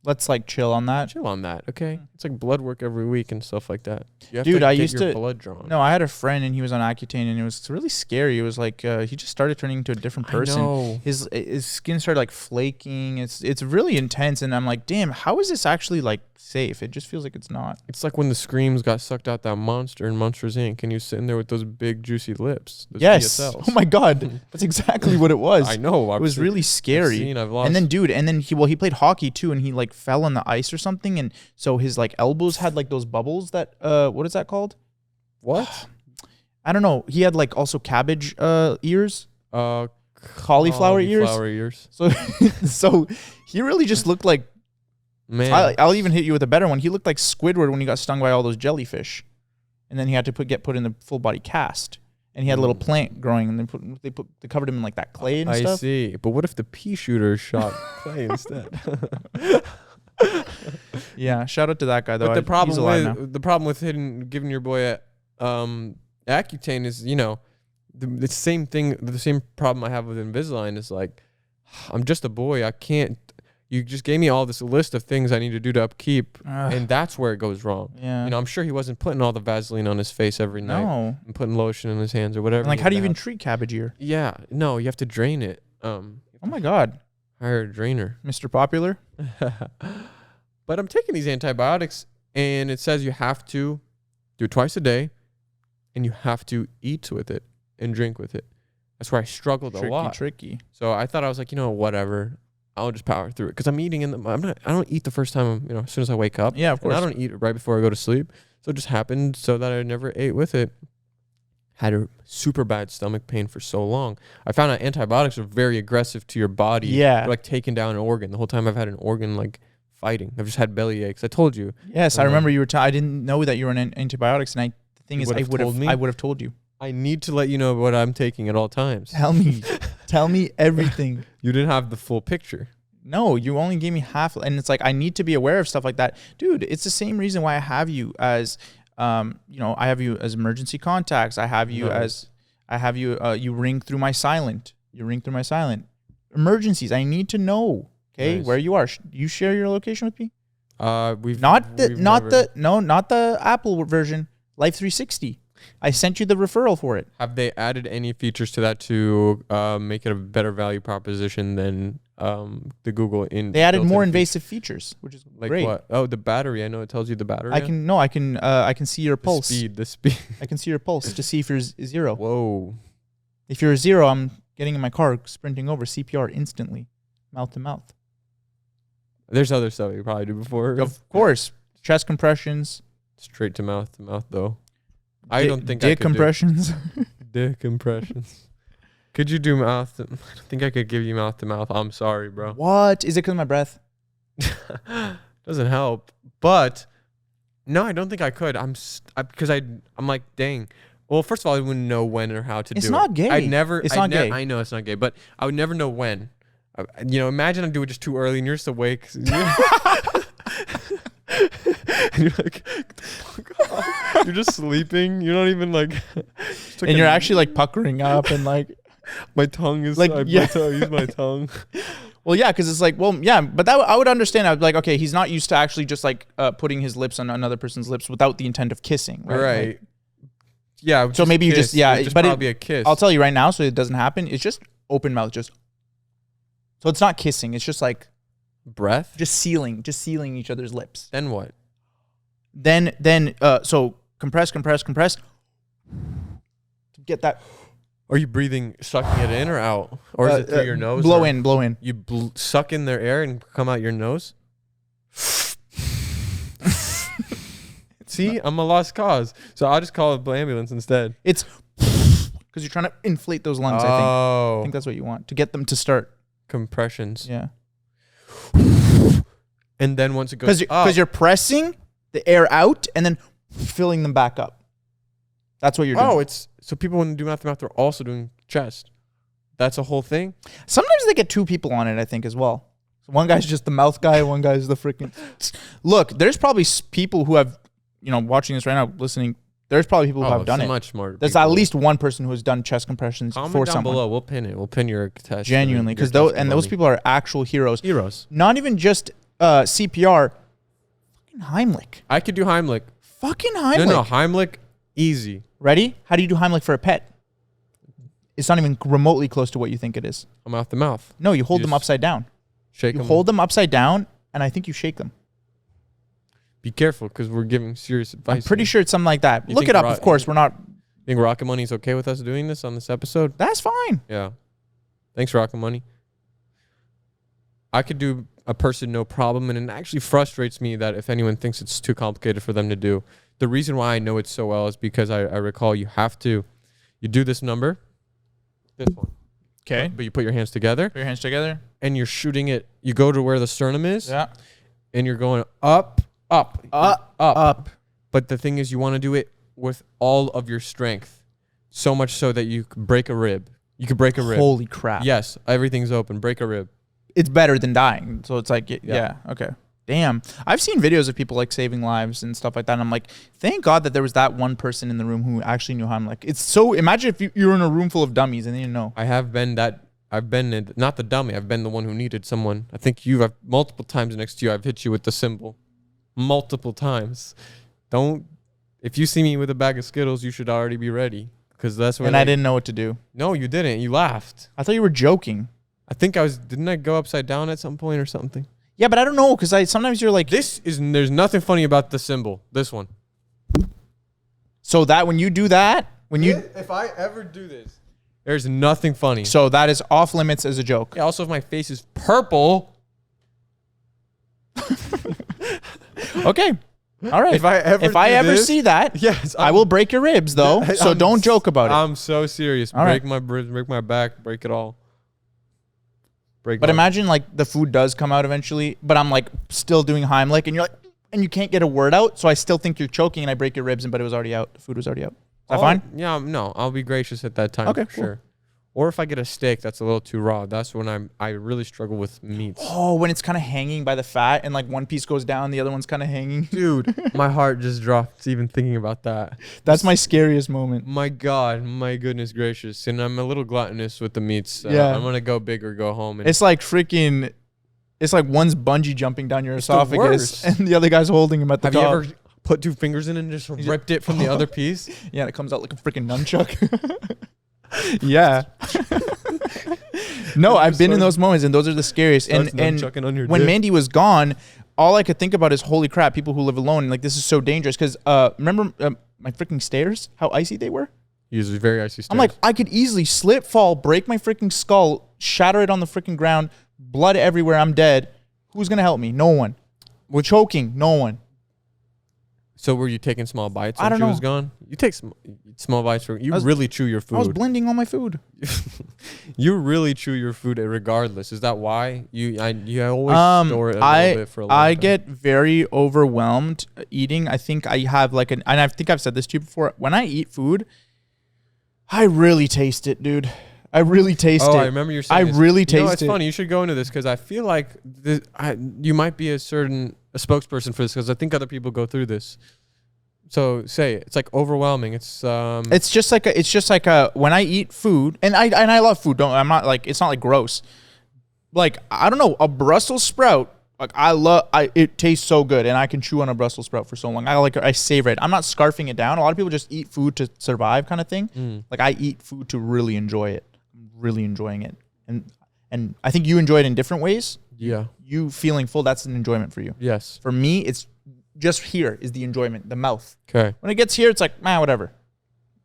let's like chill on that. Chill on that, okay? It's like blood work every week and stuff like that. You have Dude, to I get used your to blood drawn. No, I had a friend and he was on Accutane and it was really scary. It was like he just started turning into a different person. I know. His skin started like flaking. It's really intense and I'm like, damn, how is this actually like safe? It just feels like it's not. It's like when the screams got sucked out that monster in Monsters Inc. and you sitting there with those big juicy lips. Yes. VSLs. Oh my god, that's exactly what it was. I know. It was really scary. I've lost. And then, dude, he played hockey too, and he like fell on the ice or something, and so his like elbows had like those bubbles that what is that called? What? I don't know. He had like also cabbage ears. Cauliflower ears. So he really just looked like, man. I'll even hit you with a better one. He looked like Squidward when he got stung by all those jellyfish, and then he had to get put in the full body cast. And he had a little plant growing, and they covered him in like that clay and stuff. I see. But what if the pea shooter shot clay instead? Yeah, shout out to that guy though. But the problem with giving your boy Accutane is, you know, the same thing. The same problem I have with Invisalign is like, I'm just a boy. I can't. You just gave me all this list of things I need to do to upkeep, and that's where it goes wrong. Yeah. You know, I'm sure he wasn't putting all the Vaseline on his face every night and putting lotion in his hands or whatever. And like, how do you even treat cabbage ear? Yeah. No, you have to drain it. Oh my God. Hire a drainer. Mr. Popular. But I'm taking these antibiotics, and it says you have to do it twice a day, and you have to eat with it and drink with it. That's where I struggled a lot. Tricky. So I thought, I was like, you know, whatever. I'll just power through it because I'm eating I don't eat the first time, you know, as soon as I wake up. Yeah, of course. And I don't eat right before I go to sleep. So it just happened so that I never ate with it. Had a super bad stomach pain for so long. I found out antibiotics are very aggressive to your body. Yeah. They're like taking down an organ. The whole time I've had an organ like fighting. I've just had belly aches. I told you. Yes, I remember you were I didn't know that you were on antibiotics, and the thing is I would have told you. I need to let you know what I'm taking at all times. Tell me. Tell me everything. You didn't have the full picture. No, you only gave me half. And it's like, I need to be aware of stuff like that. Dude, it's the same reason why I have you as, you know, I have you as emergency contacts. I have you you ring through my silent. You ring through my silent. Emergencies, I need to know, okay, where you are. You share your location with me? Not the Apple version, Life 360. I sent you the referral for it. Have they added any features to that to make it a better value proposition than the Google? They added more invasive features, which is like great. What? Oh, the battery. I know it tells you the battery. I can see your pulse. The speed. I can see your pulse to see if you're 0. Whoa. If you're 0, I'm getting in my car, sprinting over, CPR instantly, mouth to mouth. There's other stuff you probably do before. Of course, chest compressions. Straight to mouth though. I don't think dick compressions. Dick compressions. Could you do mouth? I don't think I could give you mouth to mouth. I'm sorry, bro. What? Is it because of my breath? Doesn't help. But no, I don't think I could. I'm like, dang. Well, first of all, I wouldn't know when or how to do it. It's not gay. It's not gay. I know it's not gay, but I would never know when. You know, imagine I do it just too early and you're just awake. And you're like, you're just sleeping. You're not even like, and you're actually like puckering up and like, my tongue is like, use my tongue. Well, yeah, because it's like, well, yeah, but that I would understand. I'd be like, okay, he's not used to actually just like putting his lips on another person's lips without the intent of kissing, right? Right. Like, yeah. So maybe you just but probably a kiss. I'll tell you right now, so it doesn't happen. It's just open mouth, so it's not kissing. It's just like breath, just sealing each other's lips. Then what? Then so compress to get that. Are you breathing, sucking it in or out, or is it through your nose? Blow in. You suck in their air and come out your nose. See, I'm a lost cause, so I'll just call the ambulance instead. It's because you're trying to inflate those lungs. Oh. I think that's what you want to get them to start compressions. Yeah. And then once it goes because you're pressing the air out and then filling them back up. That's what you're doing. Oh, it's so people when they do mouth to mouth, they're also doing chest. That's a whole thing. Sometimes they get 2 people on it, I think, as well. So one guy's just the mouth guy, one guy's the freaking. Look, there's probably people who have, you know, watching this right now, listening. There's probably people who have done it. Much smarter. There's at least one person who has done chest compressions for someone. Comment down below. We'll pin it. We'll pin your test. Genuinely, because those people are actual heroes. Heroes. Not even just CPR. Fucking Heimlich. I could do Heimlich. Fucking Heimlich. No, Heimlich, easy. Ready? How do you do Heimlich for a pet? It's not even remotely close to what you think it is. Mouth to mouth. No, you hold them upside down. Shake them. You hold them upside down, and I think you shake them. Be careful, because we're giving serious advice. I'm pretty sure it's something like that. Look it up, of course. We're not. Think Rocket Money's okay with us doing this on this episode? That's fine. Yeah. Thanks, Rocket Money. I could do a person no problem, and it actually frustrates me that if anyone thinks it's too complicated for them to do, the reason why I know it so well is because I recall you do this number, this one. Okay. But you put your hands together. Put your hands together. And you're shooting it. You go to where the sternum is. Yeah. And you're going up. But the thing is, you want to do it with all of your strength. So much so that you could break a rib. You could break a rib. Holy crap. Yes. Everything's open. Break a rib. It's better than dying. So it's like, yeah. Okay. Damn. I've seen videos of people like saving lives and stuff like that. And I'm like, thank God that there was that one person in the room who actually knew how. I'm like, it's so, imagine if you were in a room full of dummies and you didn't know. I've been not the dummy. I've been the one who needed someone. I think I've multiple times next to you. I've hit you with the symbol. Multiple times. If you see me with a bag of Skittles, you should already be ready. Because that's when I didn't know what to do. No, you didn't. You laughed. I thought you were joking. I think didn't I go upside down at some point or something? Yeah, but I don't know, because sometimes you're like... There's nothing funny about the symbol. This one. So that when you do that, if I ever do this, there's nothing funny. So that is off limits as a joke. Yeah, also, if my face is purple... Okay. All right. If I ever see that, yes, I will break your ribs, though. So don't joke about it. I'm so serious. Break my ribs, break my back, break it all. But imagine like the food does come out eventually, but I'm like still doing Heimlich, and you're like, and you can't get a word out, so I still think you're choking, and I break your ribs, but it was already out. The food was already out. Is that fine? Yeah, no, I'll be gracious at that time. Okay, for sure. Or if I get a steak that's a little too raw, that's when I really struggle with meats. Oh, when it's kind of hanging by the fat and like one piece goes down, the other one's kind of hanging. Dude, my heart just dropped even thinking about that. That's my scariest moment. My God, my goodness gracious. And I'm a little gluttonous with the meats. Yeah. I'm going to go big or go home. And it's like freaking, it's like one's bungee jumping down your esophagus and the other guy's holding him at the top. Have you ever put two fingers in and just ripped it from the other piece? Yeah, and it comes out like a freaking nunchuck. Yeah. No, I've been in those moments, and those are the scariest. And when Mandy was gone, all I could think about is, holy crap, people who live alone, and like, this is so dangerous. Because remember my freaking stairs, how icy they were? Usually very icy stairs. I'm like, I could easily slip, fall, break my freaking skull, shatter it on the freaking ground, blood everywhere, I'm dead. Who's going to help me? No one. We're choking. No one. So were you taking small bites when she was gone? You take small bites. Really chew your food. I was blending all my food. You really chew your food regardless. Is that why? You always store it a little bit for a long time. I get very overwhelmed eating. I think I have and I think I've said this to you before. When I eat food, I really taste it, dude. I really taste it. Oh, I remember you saying I really taste it. It's funny. You should go into this because I feel like you might be a spokesperson for this because I think other people go through this. So it's like overwhelming. It's just like when I eat food, and I love food. I'm not like, it's not like gross. Like, I don't know, a Brussels sprout. Like, it tastes so good, and I can chew on a Brussels sprout for so long. I savor it. I'm not scarfing it down. A lot of people just eat food to survive, kind of thing. Like, I eat food to really enjoy it. I'm really enjoying it, and I think you enjoy it in different ways. Yeah. You feeling full, that's an enjoyment for you. Yes. For me, it's just here is the enjoyment, the mouth. Okay. When it gets here, it's like, man, whatever.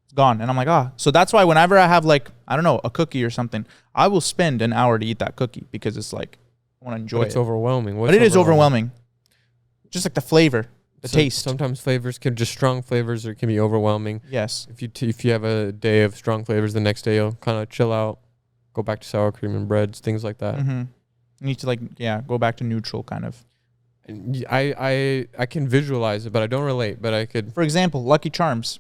It's gone. And I'm like, So that's why whenever I have like, I don't know, a cookie or something, I will spend an hour to eat that cookie because it's like, I want to enjoy it. It's overwhelming. But it is overwhelming. Just like the flavor, the taste. Sometimes flavors strong flavors or can be overwhelming. Yes. If you have a day of strong flavors, the next day you'll kind of chill out, go back to sour cream and breads, things like that. Mm-hmm. You need to go back to neutral kind of. I can visualize it, but I don't relate. But I could. For example, Lucky Charms.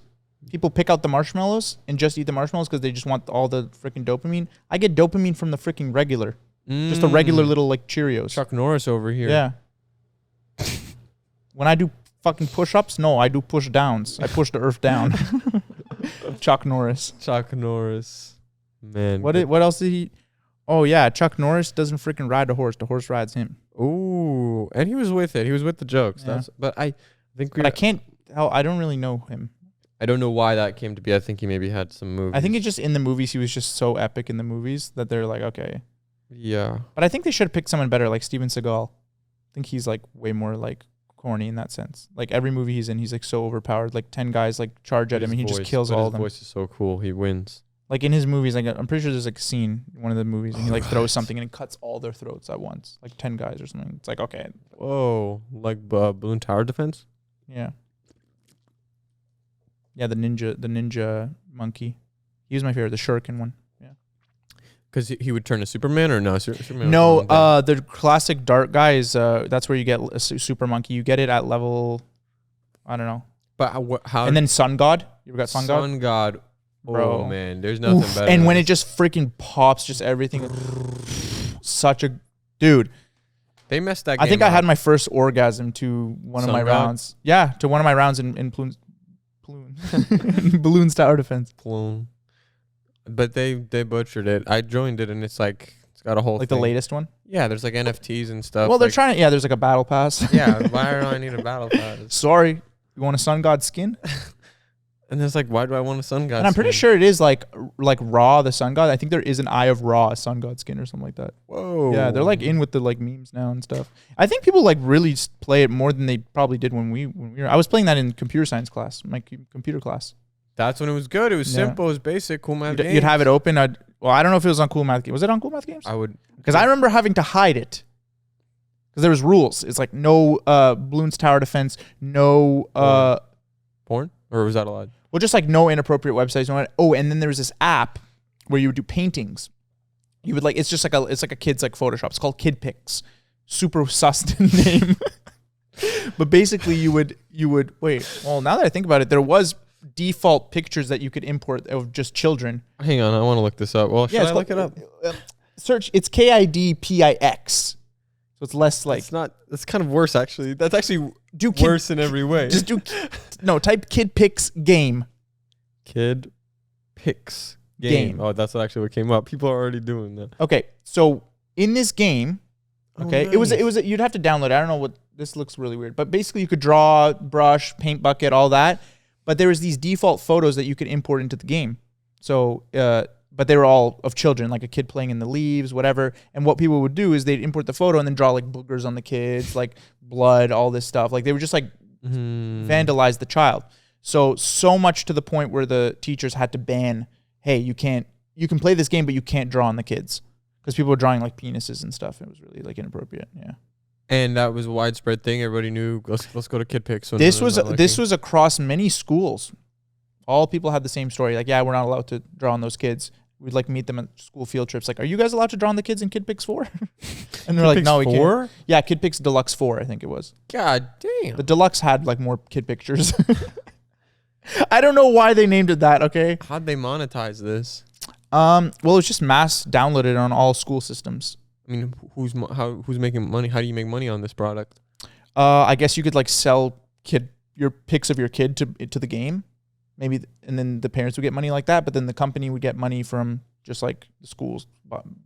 People pick out the marshmallows and just eat the marshmallows because they just want all the freaking dopamine. I get dopamine from the freaking regular. Just a regular little like Cheerios. Chuck Norris over here. Yeah. When I do fucking push-ups, no, I do push-downs. I push the earth down. Chuck Norris. Chuck Norris. Man. What else did he... Oh, yeah. Chuck Norris doesn't freaking ride the horse. The horse rides him. Ooh. And he was with it. He was with the jokes. Yeah. But I think... But I can't... I don't really know him. I don't know why that came to be. I think he maybe had some movies. I think it's just in the movies. He was just so epic in the movies that they're like, okay. Yeah. But I think they should have picked someone better, like Steven Seagal. I think he's like way more like corny in that sense. Like every movie he's in, he's like so overpowered. Like 10 guys like charge at him and he just kills all of them. His voice is so cool. He wins. Like in his movies, like I'm pretty sure there's like a scene in one of the movies and he like throws something and it cuts all their throats at once. Like 10 guys or something. It's like, okay. Whoa. Like balloon tower defense? Yeah. Yeah, the ninja monkey. He was my favorite, the shuriken one. Yeah. Because he would turn to Superman or no? Superman no, the classic dark guy is that's where you get a super monkey. You get it at level, I don't know. But how? And then Sun God. You ever got Sun God? Sun God. Bro. Oh man, there's nothing better. And when it just freaking pops, just everything. Such a dude. They messed that game I think up. I had my first orgasm to one of my rounds. Yeah, to one of my rounds in Balloons Tower Defense. Balloon. But they butchered it. I joined it, and it's like it's got a whole like thing. The latest one. Yeah, there's like NFTs and stuff. Well, they're trying to. Yeah, there's like a battle pass. Yeah, why do I need a battle pass? Sorry, you want a Sun God skin? And it's like, why do I want a Sun God? And I'm pretty sure it is like Ra, the Sun God. I think there is an Eye of Ra, a Sun God skin or something like that. Whoa. Yeah, they're like in with the like memes now and stuff. I think people like really play it more than they probably did when we were. I was playing that in computer science class, my computer class. That's when it was good. It was simple. It was basic. Cool Math Games. You'd have it open. I don't know if it was on Cool Math Games. Was it on Cool Math Games? I would. Because I remember having to hide it. Because there was rules. It's like no Balloons Tower Defense, no... Porn? Or was that allowed? Well, just like no inappropriate websites. Oh, and then there was this app where you would do paintings. You would like... It's just like a kid's like Photoshop. It's called KidPix. Super sus name. But basically you would... Wait. Well, now that I think about it, there was... default pictures that you could import of just children. Hang on, I want to look this up. Well, should I look it up? Search. It's KidPix, so it's less like. It's not. That's kind of worse, actually. That's actually worse in every way. Just type KidPix game. KidPix game. Oh, that's actually what came up. People are already doing that. Okay, so in this game, okay, nice. it was you'd have to download it. I don't know what this looks really weird, but basically you could draw, brush, paint bucket, all that. But there was these default photos that you could import into the game. So, but they were all of children, like a kid playing in the leaves, whatever. And what people would do is they'd import the photo and then draw like boogers on the kids, like blood, all this stuff. Like they would just like vandalize the child. So much to the point where the teachers had to ban, hey, you can play this game, but you can't draw on the kids. Because people were drawing like penises and stuff. It was really like inappropriate. Yeah. And that was a widespread thing. Everybody knew, let's go to KidPix. So this was across many schools. All people had the same story. Like, yeah, we're not allowed to draw on those kids. We'd like meet them at school field trips. Like, are you guys allowed to draw on the kids in KidPix 4? And they're like, no, we can't. Yeah, KidPix Deluxe 4, I think it was. God damn. The Deluxe had like more kid pictures. I don't know why they named it that, okay? How'd they monetize this? Well, it's just mass downloaded on all school systems. I mean, who's making money? How do you make money on this product? I guess you could like sell your pics of your kid to the game, maybe, and then the parents would get money like that. But then the company would get money from just like the schools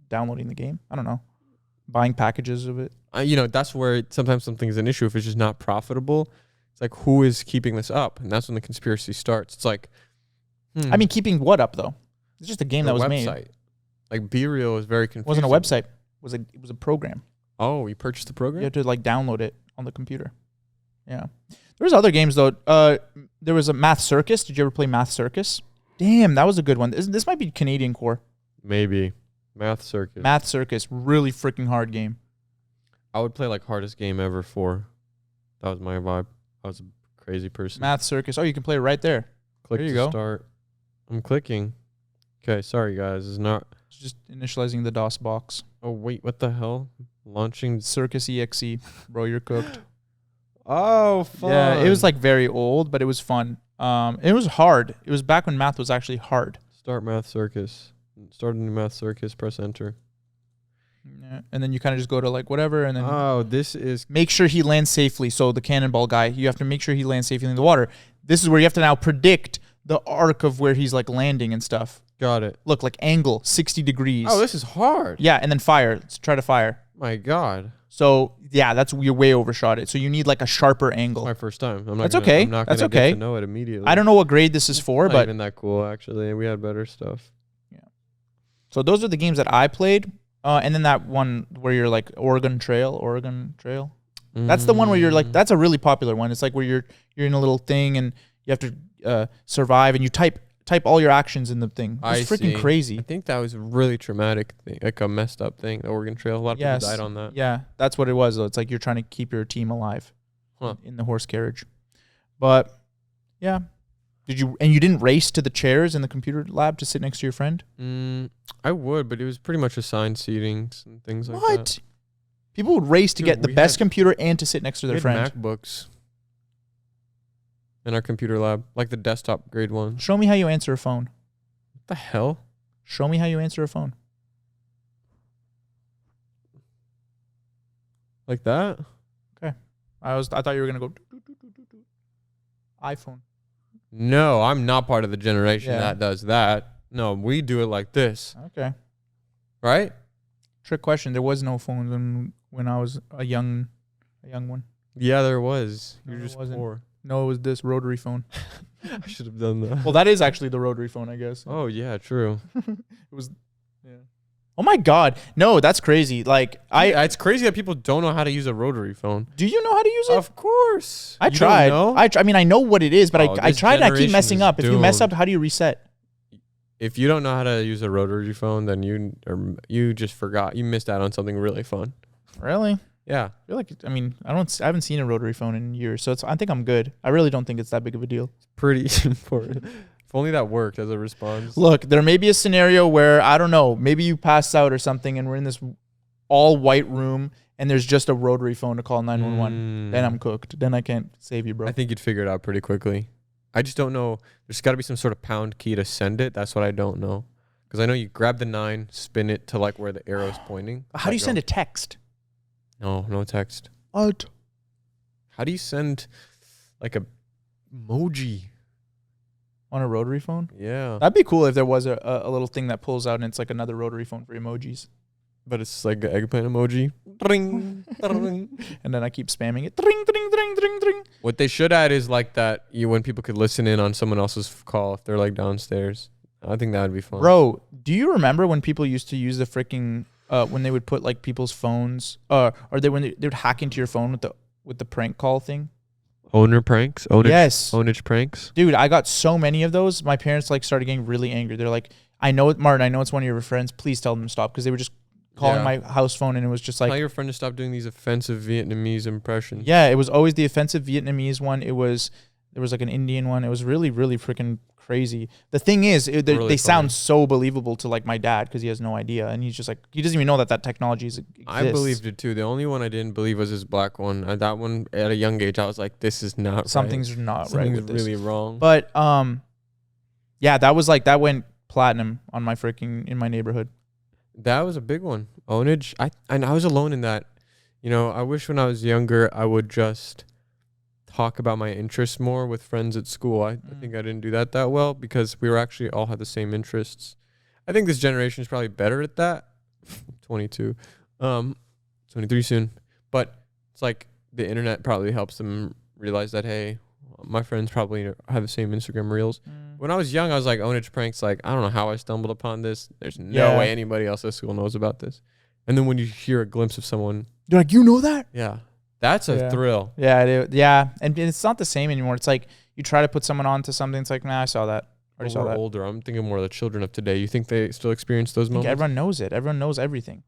downloading the game. I don't know, buying packages of it. That's where sometimes something's an issue if it's just not profitable. It's like, who is keeping this up? And that's when the conspiracy starts. It's like, I mean, keeping what up though? It's just a game that was made. Like Be Real is very confusing. It wasn't a website. It was a program. Oh, you purchased the program? You had to like download it on the computer. Yeah. There's other games though. There was a Math Circus. Did you ever play Math Circus? Damn, that was a good one. This might be Canadian core. Maybe. Math Circus. Math Circus, really freaking hard game. I would play like hardest game ever 4. That was my vibe. I was a crazy person. Math Circus. Oh, you can play it right there. Click there you go. Start. I'm clicking. Okay, sorry guys. It's not. It's just initializing the DOS box. Oh wait, what the hell? Launching Circus EXE. Bro, you're cooked. Oh, fun. Yeah, it was like very old, but it was fun. It was hard. It was back when math was actually hard. Start Math Circus. Start a new Math Circus, press enter. Yeah, and then you kind of just go to like whatever, and then this is make sure he lands safely. So the cannonball guy, you have to make sure he lands safely in the water. This is where you have to now predict the arc of where he's like landing and stuff. Got it. Look, like angle 60 degrees. Oh, this is hard. Yeah, and then fire. Let's try to fire. My God. So yeah, you're way overshot it. So you need like a sharper angle. My first time. That's okay. I'm not gonna get to know it immediately. I don't know what grade this is for, not but even that cool actually. We had better stuff. Yeah. So those are the games that I played. And then that one where you're like Oregon Trail. That's the one where you're like, that's a really popular one. It's like where you're in a little thing and you have to survive and you type all your actions in the thing. It's freaking crazy. I think that was a really traumatic thing, like a messed up thing, the Oregon Trail. A lot of people died on that. Yeah, that's what it was though. It's like you're trying to keep your team alive in the horse carriage. But yeah. You didn't race to the chairs in the computer lab to sit next to your friend? I would, but it was pretty much assigned seatings and things like that. What? People would race to get the best computer and to sit next to their friend. MacBooks in our computer lab, like the desktop grade one. Show me how you answer a phone. What the hell? Show me how you answer a phone. Like that? Okay. I thought you were gonna go iPhone. No, I'm not part of the generation that does that. No, we do it like this. Okay. Right? Trick question. There was no phones when I was a young one. Yeah, there was. You're just poor. No, it was this rotary phone. I should have done that. Well, that is actually the rotary phone, I guess. Oh, yeah, true. It was, yeah. Oh my God. No, that's crazy. Like it's crazy that people don't know how to use a rotary phone. Do you know how to use it? Of course. I tried. I mean, I know what it is, but I tried and I keep messing up. Doomed. If you mess up, how do you reset? If you don't know how to use a rotary phone, then you just forgot. You missed out on something really fun. Really? Yeah. I feel like, I mean, I haven't seen a rotary phone in years, so I think I'm good. I really don't think it's that big of a deal. It's pretty important. If only that worked as a response. Look, there may be a scenario where, I don't know, maybe you pass out or something and we're in this all white room and there's just a rotary phone to call 911. Then I'm cooked. Then I can't save you, bro. I think you'd figure it out pretty quickly. I just don't know. There's got to be some sort of pound key to send it. That's what I don't know. Because I know you grab the 9, spin it to like where the arrow's pointing. How do you send a text? No text. What? How do you send like a emoji on a rotary phone? Yeah. That'd be cool if there was a little thing that pulls out and it's like another rotary phone for emojis. But it's like an eggplant emoji. Ring, ring. And then I keep spamming it. Ring, ring, ring, ring, ring. What they should add is like that when people could listen in on someone else's call if they're like downstairs. I think that would be fun. Bro, do you remember when people used to use the freaking when they would put like people's phones when they would hack into your phone with the prank call thing? Owner pranks? Yes. Ownage pranks? Dude, I got so many of those. My parents like started getting really angry. They're like, Martin, I know it's one of your friends. Please tell them to stop. Because they were just calling my house phone and it was just like... Tell your friend to stop doing these offensive Vietnamese impressions. Yeah, it was always the offensive Vietnamese one. There was like an Indian one. It was really, really freaking crazy. The thing is, they sound so believable to like my dad because he has no idea. And he's just like, he doesn't even know that technology exists. I believed it too. The only one I didn't believe was his black one. That one at a young age, I was like, this is not Something's right. not Something's right with this. really wrong. But yeah, that went platinum on my freaking in my neighborhood. That was a big one. Ownage. I was alone in that. You know, I wish when I was younger I would just talk about my interests more with friends at school. I think I didn't do that well because we were actually all had the same interests. I think this generation is probably better at that. 22. 23 soon. But it's like the internet probably helps them realize that, hey, my friends probably have the same Instagram reels. When I was young, I was like, ownage pranks, like, I don't know how I stumbled upon this. There's no way anybody else at school knows about this. And then when you hear a glimpse of someone, you're like, you know that? Yeah. That's a thrill. Yeah. And it's not the same anymore. It's like you try to put someone onto something. It's like, nah, I saw that. Already saw that. Older. I'm thinking more of the children of today. You think they still experience those moments? Everyone knows it. Everyone knows everything.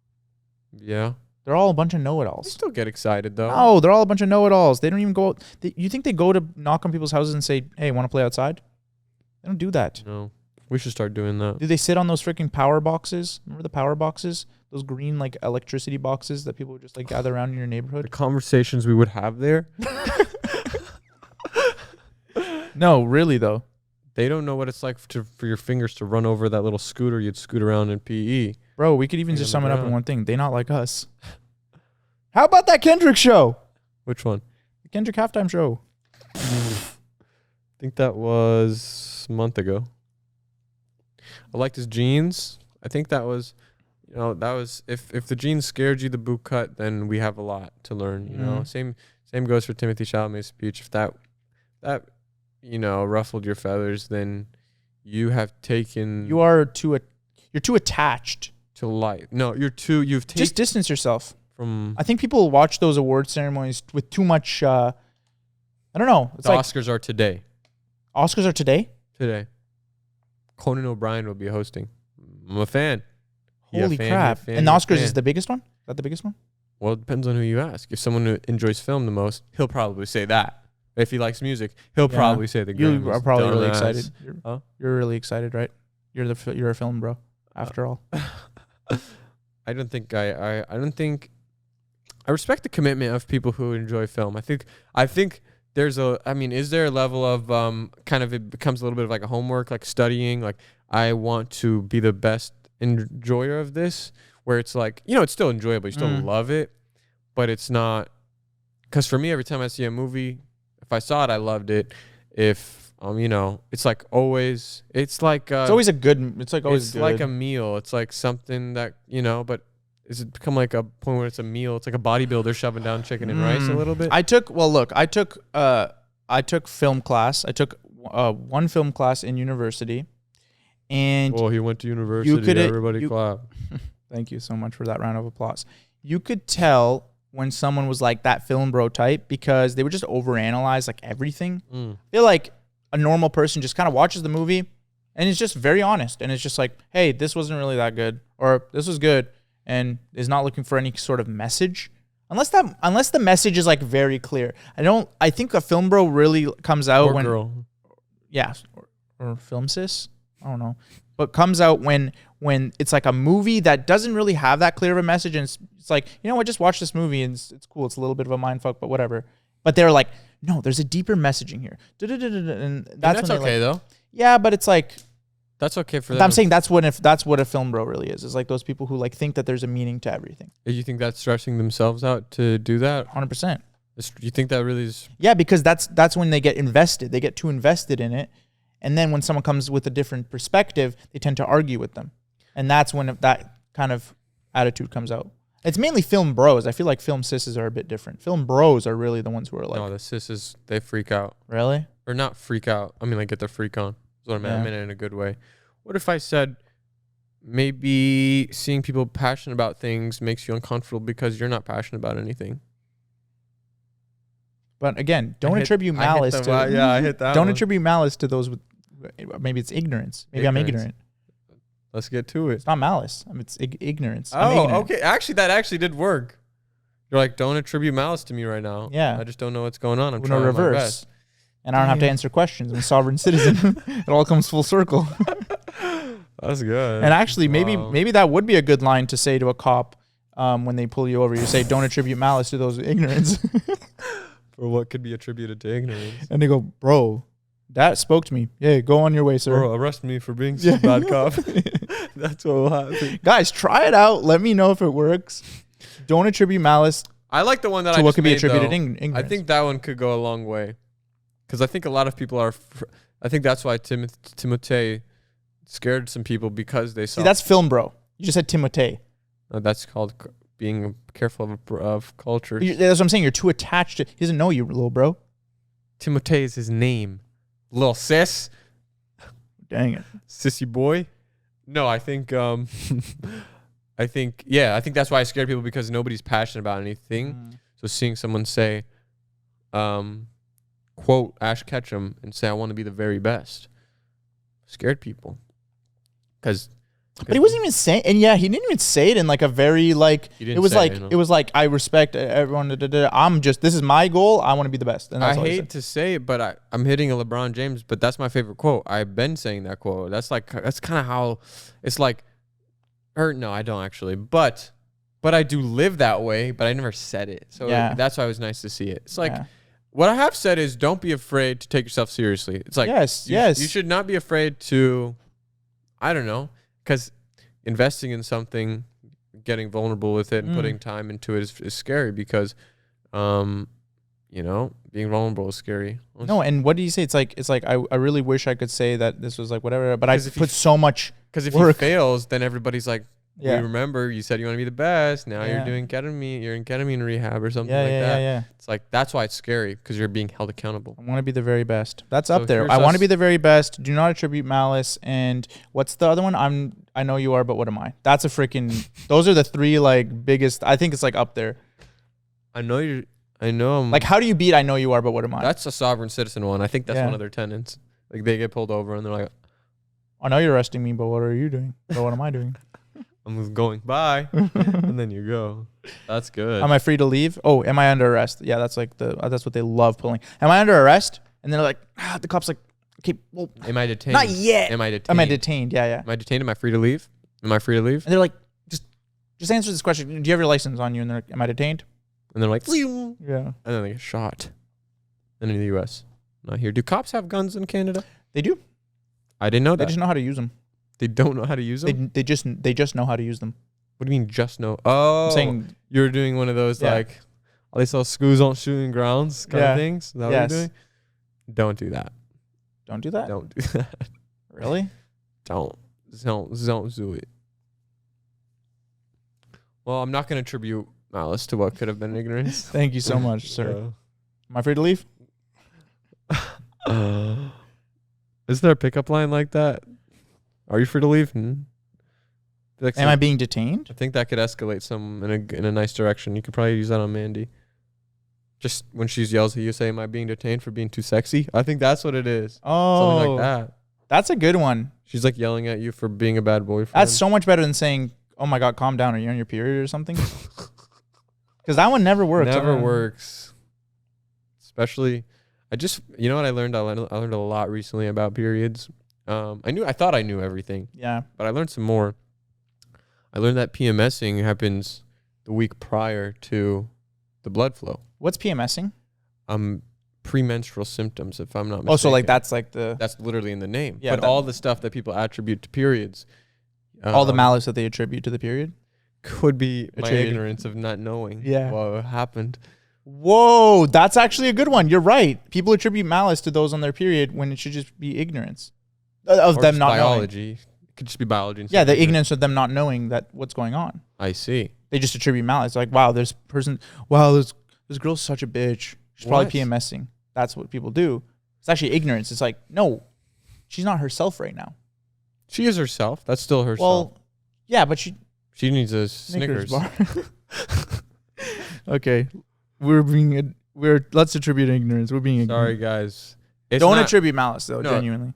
Yeah. They're all a bunch of know-it-alls. They still get excited, though. No, they're all a bunch of know-it-alls. They don't even go... You think they go to knock on people's houses and say, hey, want to play outside? They don't do that. No. We should start doing that. Do they sit on those freaking power boxes? Remember the power boxes? Those green, like, electricity boxes that people would just, like, gather around in your neighborhood? The conversations we would have there? No, really, though. They don't know what it's like for your fingers to run over that little scooter you'd scoot around in PE. Bro, we could even just sum it up in one thing. They not like us. How about that Kendrick show? Which one? The Kendrick halftime show. I think that was a month ago. I liked his jeans. I think that was, if the jeans scared you, the boot cut, then we have a lot to learn. You know, same goes for Timothy Chalamet's speech. If that ruffled your feathers, then you have taken. You're too attached to life. No, just distance yourself from. I think people watch those award ceremonies with too much. I don't know. It's like Oscars are today. Oscars are today. Today. Conan O'Brien will be hosting. I'm a fan. Holy crap! And the Oscars is the biggest one. Is that the biggest one? Well, it depends on who you ask. If someone who enjoys film the most, he'll probably say that. If he likes music, he'll probably say the Grammys. You are probably really excited. You're really excited, right? You're a film bro, after all. I don't think I respect the commitment of people who enjoy film. I think there's is there a level of kind of, it becomes a little bit of like a homework, like studying, like I want to be the best enjoyer of this, where it's like, it's still enjoyable, you still love it, but it's not, because for me, every time I see a movie, if I saw it, I loved it. If it's like always, it's like it's always a good, it's like always good. Like a meal. It's like something that, but is it become like a point where it's a meal? It's like a bodybuilder shoving down chicken and rice a little bit. I took film class. I took one film class in university, and he went to university. Everybody clap. Thank you so much for that round of applause. You could tell when someone was like that film bro type, because they would just overanalyze like everything. I feel like a normal person just kind of watches the movie and is just very honest, and it's just like, hey, this wasn't really that good, or this was good, and is not looking for any sort of message, unless the message is like very clear. I think a film bro really comes out or film sis, I don't know, but comes out when it's like a movie that doesn't really have that clear of a message, and it's like, I just watched this movie and it's cool, it's a little bit of a mind fuck, but whatever. But they're like, no, there's a deeper messaging here, and that's okay though. Yeah, but it's like, that's okay for them. I'm saying that's what a film bro really is. It's like those people who like think that there's a meaning to everything. You think that's stressing themselves out to do that? 100%. You think that really is? Yeah, because that's when they get invested. They get too invested in it, and then when someone comes with a different perspective, they tend to argue with them, and that's when that kind of attitude comes out. It's mainly film bros. I feel like film sisses are a bit different. Film bros are really the ones who are like... No, the sisses, they freak out. Really? Or not freak out. I mean, like, get their freak on. That's what I meant. I meant it in a good way. What if I said maybe seeing people passionate about things makes you uncomfortable because you're not passionate about anything? But again, don't attribute malice to... I hit that Don't attribute malice to those with... Maybe it's ignorance. Maybe I'm ignorant. Let's get to it. It's not malice. It's ignorance. Okay. Actually, that actually did work. You're like, don't attribute malice to me right now. Yeah. I just don't know what's going on. I'm trying reverse. my best. And I don't have to answer questions. I'm a sovereign citizen. It all comes full circle. That's good. And actually, maybe that would be a good line to say to a cop when they pull you over. You say, don't attribute malice to those ignorance. For what could be attributed to ignorance. And they go, bro, that spoke to me. Yeah, go on your way, sir. Bro, arrest me for being a bad cop. That's what will happen. Guys, try it out. Let me know if it works. Don't attribute malice. I like the one that to what could be attributed ignorance. I think that one could go a long way. Because I think a lot of people are... I think that's why Timothée scared some people, because they saw... See, that's film, bro. You just said Timothée. No, that's called being careful of culture. That's what I'm saying. You're too attached to... He doesn't know you, little bro. Timothée is his name. Little sis. Dang it. Sissy boy. No, I think I think that's why I scared people, because nobody's passionate about anything. So seeing someone say quote Ash Ketchum and say, I want to be the very best, scared people. But he wasn't even saying, and yeah, he didn't even say it in like a very like, it was like, I respect everyone. This is my goal. I want to be the best. And I hate to say it, but I'm hitting a LeBron James, but that's my favorite quote. I've been saying that quote. That's kind of how it's like, or no, I don't actually, but I do live that way, but I never said it. So that's why it was nice to see it. It's like, what I have said is, don't be afraid to take yourself seriously. It's like, yes. You should not be afraid to, I don't know, because investing in something, getting vulnerable with it, and putting time into it is scary, because, being vulnerable is scary. No, and what do you say? It's like I really wish I could say that this was like whatever, but I put so much. Because if he fails, then everybody's like, we remember you said you want to be the best. Now you're doing ketamine. You're in ketamine rehab or something like that. Yeah. It's like, that's why it's scary, because you're being held accountable. I want to be the very best. That's up there. I want to be the very best. Do not attribute malice. And what's the other one? I know you are, but what am I? That's a freaking. Those are the three like biggest. I think it's like up there. I know I'm. Like, how do you beat I know you are, but what am I? That's a sovereign citizen one. I think that's one of their tenets. Like, they get pulled over and they're like, I know you're arresting me, but what are you doing? But what am I doing? I'm going, bye. And then you go. That's good. Am I free to leave? Oh, am I under arrest? Yeah, that's like that's what they love pulling. Am I under arrest? And they're like, the cop's like, okay, well, am I detained? Not yet. Am I detained? Am I detained? Yeah. Am I detained? Am I free to leave? Am I free to leave? And they're like, just answer this question. Do you have your license on you? And they're like, am I detained? And they're like, yeah. And then they get shot. And in the U.S. Not here. Do cops have guns in Canada? They do. I didn't know that. They just know how to use them. They don't know how to use them? They just know how to use them. What do you mean just know? Oh, I'm saying you're doing one of those like, they sell schools on shooting grounds kind of things. Is that what you're doing? Don't do that. Don't do that? Don't do that. Really? Don't do it. Well, I'm not going to attribute malice to what could have been ignorance. Thank you so much, sir. Am I free to leave? Is there a pickup line like that? Are you free to leave? Am I being detained? I think that could escalate some in a nice direction. You could probably use that on Mandy. Just when she yells at you, say, am I being detained for being too sexy? I think that's what it is. Oh. Something like that. That's a good one. She's like yelling at you for being a bad boyfriend. That's so much better than saying, oh my God, calm down. Are you on your period or something? Because that one never works. Never works. Especially, you know what I learned? I learned a lot recently about periods. I thought I knew everything. Yeah. But I learned some more. I learned that PMSing happens the week prior to the blood flow. What's PMSing? Premenstrual symptoms, if I'm not mistaken. Oh, so like that's literally in the name. Yeah, but all the stuff that people attribute to periods. All the malice that they attribute to the period? Could be my ignorance of not knowing what happened. Whoa, that's actually a good one. You're right. People attribute malice to those on their period when it should just be ignorance of them not biology. Knowing. It could just be biology. Yeah, the ignorance of them not knowing that what's going on. I see. They just attribute malice. Like, this girl's such a bitch. She's probably PMSing. That's what people do. It's actually ignorance. It's like, no, she's not herself right now. She is herself. That's still herself. Well, yeah, but she needs a Snickers bar. Okay. Let's attribute ignorance. We're being ignorant. Sorry, guys. Don't attribute malice, though, genuinely.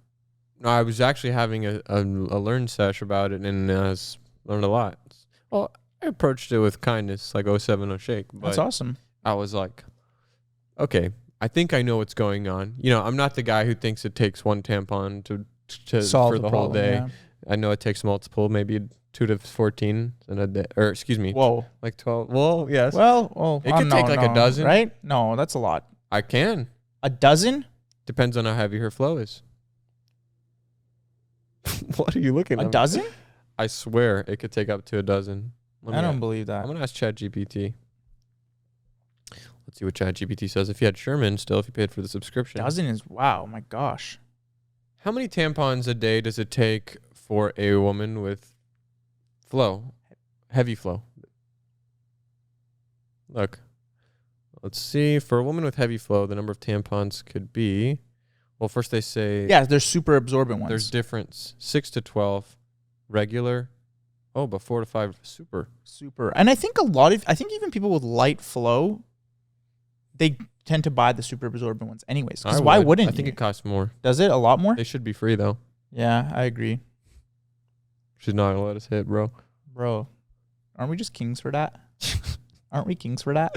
No, I was actually having a learn sesh about it and learned a lot. Well, I approached it with kindness, like 070 shake. But that's awesome. I was like, okay, I think I know what's going on. You know, I'm not the guy who thinks it takes one tampon to solve for the whole day. Yeah. I know it takes multiple, maybe 2 to 14 in a day, or excuse me. Whoa. Like 12. Well, yes. Well, it could take a dozen. Right? No, that's a lot. I can. A dozen? Depends on how heavy her flow is. What are you looking at? A dozen? I swear it could take up to a dozen. I don't believe that. I'm going to ask ChatGPT. Let's see what ChatGPT says. If you had Sherman still, if you paid for the subscription. A dozen is, wow, my gosh. How many tampons a day does it take for a woman with flow? Heavy flow. Look. Let's see. For a woman with heavy flow, the number of tampons could be... Well, first they say... Yeah, there's super absorbent ones. There's difference. 6 to 12. Regular. Oh, but 4 to 5. Super. And I think even people with light flow, they tend to buy the super absorbent ones anyways. Because why wouldn't you? I think it costs more. Does it? A lot more? They should be free, though. Yeah, I agree. She's not going to let us hit, bro. Bro, aren't we just kings for that? Aren't we kings for that?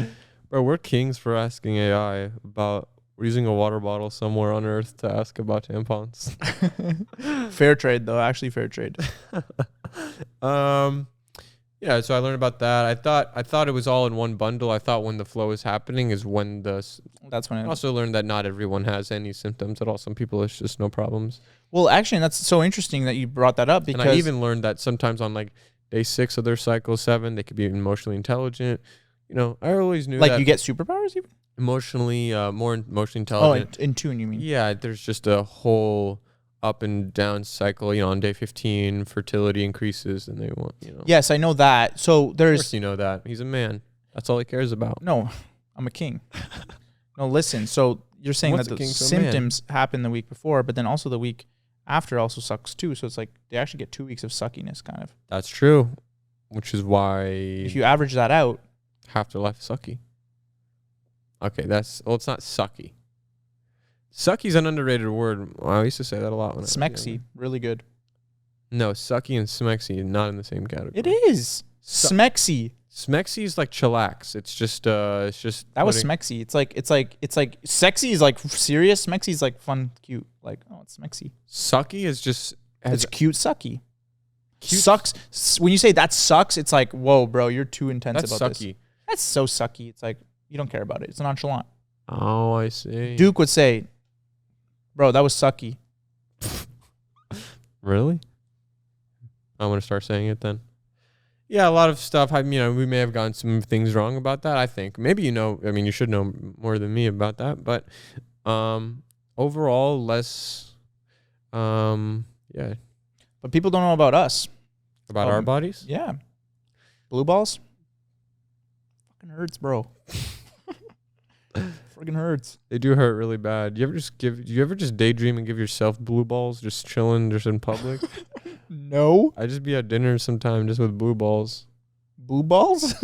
Bro, we're kings for asking AI about... We're using a water bottle somewhere on Earth to ask about tampons. Fair trade, though. Actually, fair trade. Yeah, so I learned about that. I thought it was all in one bundle. I thought when the flow is happening is when that's when I also learned that not everyone has any symptoms at all. Some people it's just no problems. Well, actually, that's so interesting that you brought that up because and I even learned that sometimes on like day 6 of their cycle, 7, they could be emotionally intelligent. You know, I always knew that you get superpowers even? Emotionally, more emotionally intelligent. Oh, in tune, you mean? Yeah, there's just a whole up and down cycle. You know, on day 15, fertility increases, and they want, you know. Yes, I know that. So there's. Of course, you know that he's a man. That's all he cares about. No, I'm a king. No, listen. So you're saying that the symptoms happen the week before, but then also the week after also sucks too. So it's like they actually get 2 weeks of suckiness, kind of. That's true, which is why if you average that out, half their life is sucky. Okay, it's not sucky. Sucky's an underrated word. I used to say that a lot. Smexy, really good. No, sucky and smexy not in the same category. It is. Smexy. Smexy is like chillax. It's just that was smexy. It's like sexy is like serious. Smexy is like fun, cute. Like, oh, it's smexy. Sucky is just it's cute sucky. Cute. Sucks. When you say that sucks, it's like, whoa, bro, you're too intense about sucky. This. That's so sucky. It's like you don't care about it. It's nonchalant. Oh, I see. Duke would say, bro, that was sucky. Really? I'm gonna start saying it then. Yeah, a lot of stuff. We may have gotten some things wrong about that. I think maybe you should know more than me about that. But overall, less. Yeah. But people don't know about us. About our bodies? Yeah. Blue balls? Fucking hurts, bro. Friggin' hurts. They do hurt really bad. Do you ever just daydream and give yourself blue balls just chilling just in public? No. I just be at dinner sometime just with blue balls. Blue balls?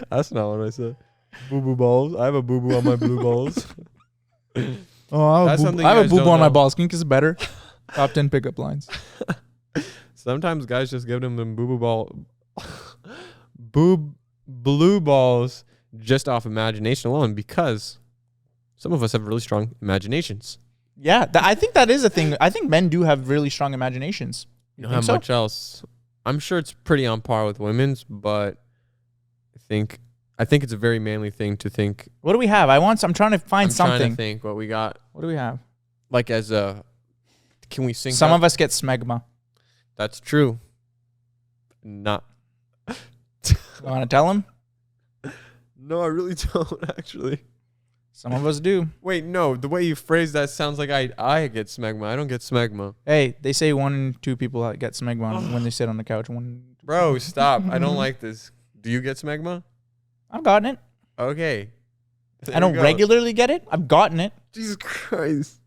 That's not what I said. Boo balls. I have a boo on my blue balls. Oh, I have a boo on my balls. Kink is better. Top 10 pickup lines. Sometimes guys just give them blue balls just off imagination alone, because some of us have really strong imaginations. Yeah, I think that is a thing. I think men do have really strong imaginations. You don't have much else. I'm sure it's pretty on par with women's, but I think it's a very manly thing to think. What do we have? I'm trying to find something. I'm trying to think what we got. What do we have? Like can we sync Some up? of us get smegma. That's true. Not. You want to tell him? No, I really don't, actually. Some of us do. Wait, no. The way you phrase that sounds like I get smegma. I don't get smegma. Hey, they say 1 in 2 people get smegma when they sit on the couch. Bro, stop. I don't like this. Do you get smegma? I've gotten it. Okay. I don't regularly get it. I've gotten it. Jesus Christ.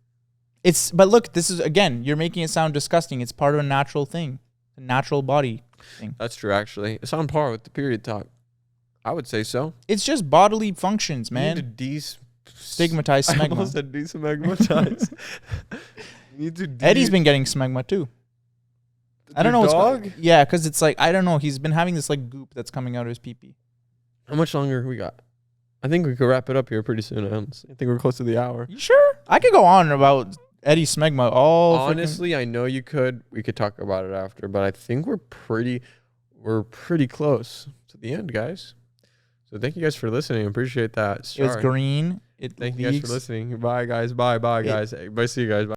But look, this is, again, you're making it sound disgusting. It's part of a natural thing. A natural body thing. That's true, actually. It's on par with the period talk. I would say so. It's just bodily functions, man. You need to stigmatize smegma. I almost said desmegmatize. Eddie's been getting smegma too. I don't know what's yeah, because it's like, I don't know. He's been having this like goop that's coming out of his pee-pee. How much longer we got? I think we could wrap it up here pretty soon. I think we're close to the hour. You sure? I could go on about Eddie's smegma all. Honestly, I know you could. We could talk about it after, but I think we're pretty close to the end, guys. So thank you guys for listening. I appreciate that. It was green. Thank you guys for listening. Bye, guys. Bye, guys. Bye, see you guys. Bye.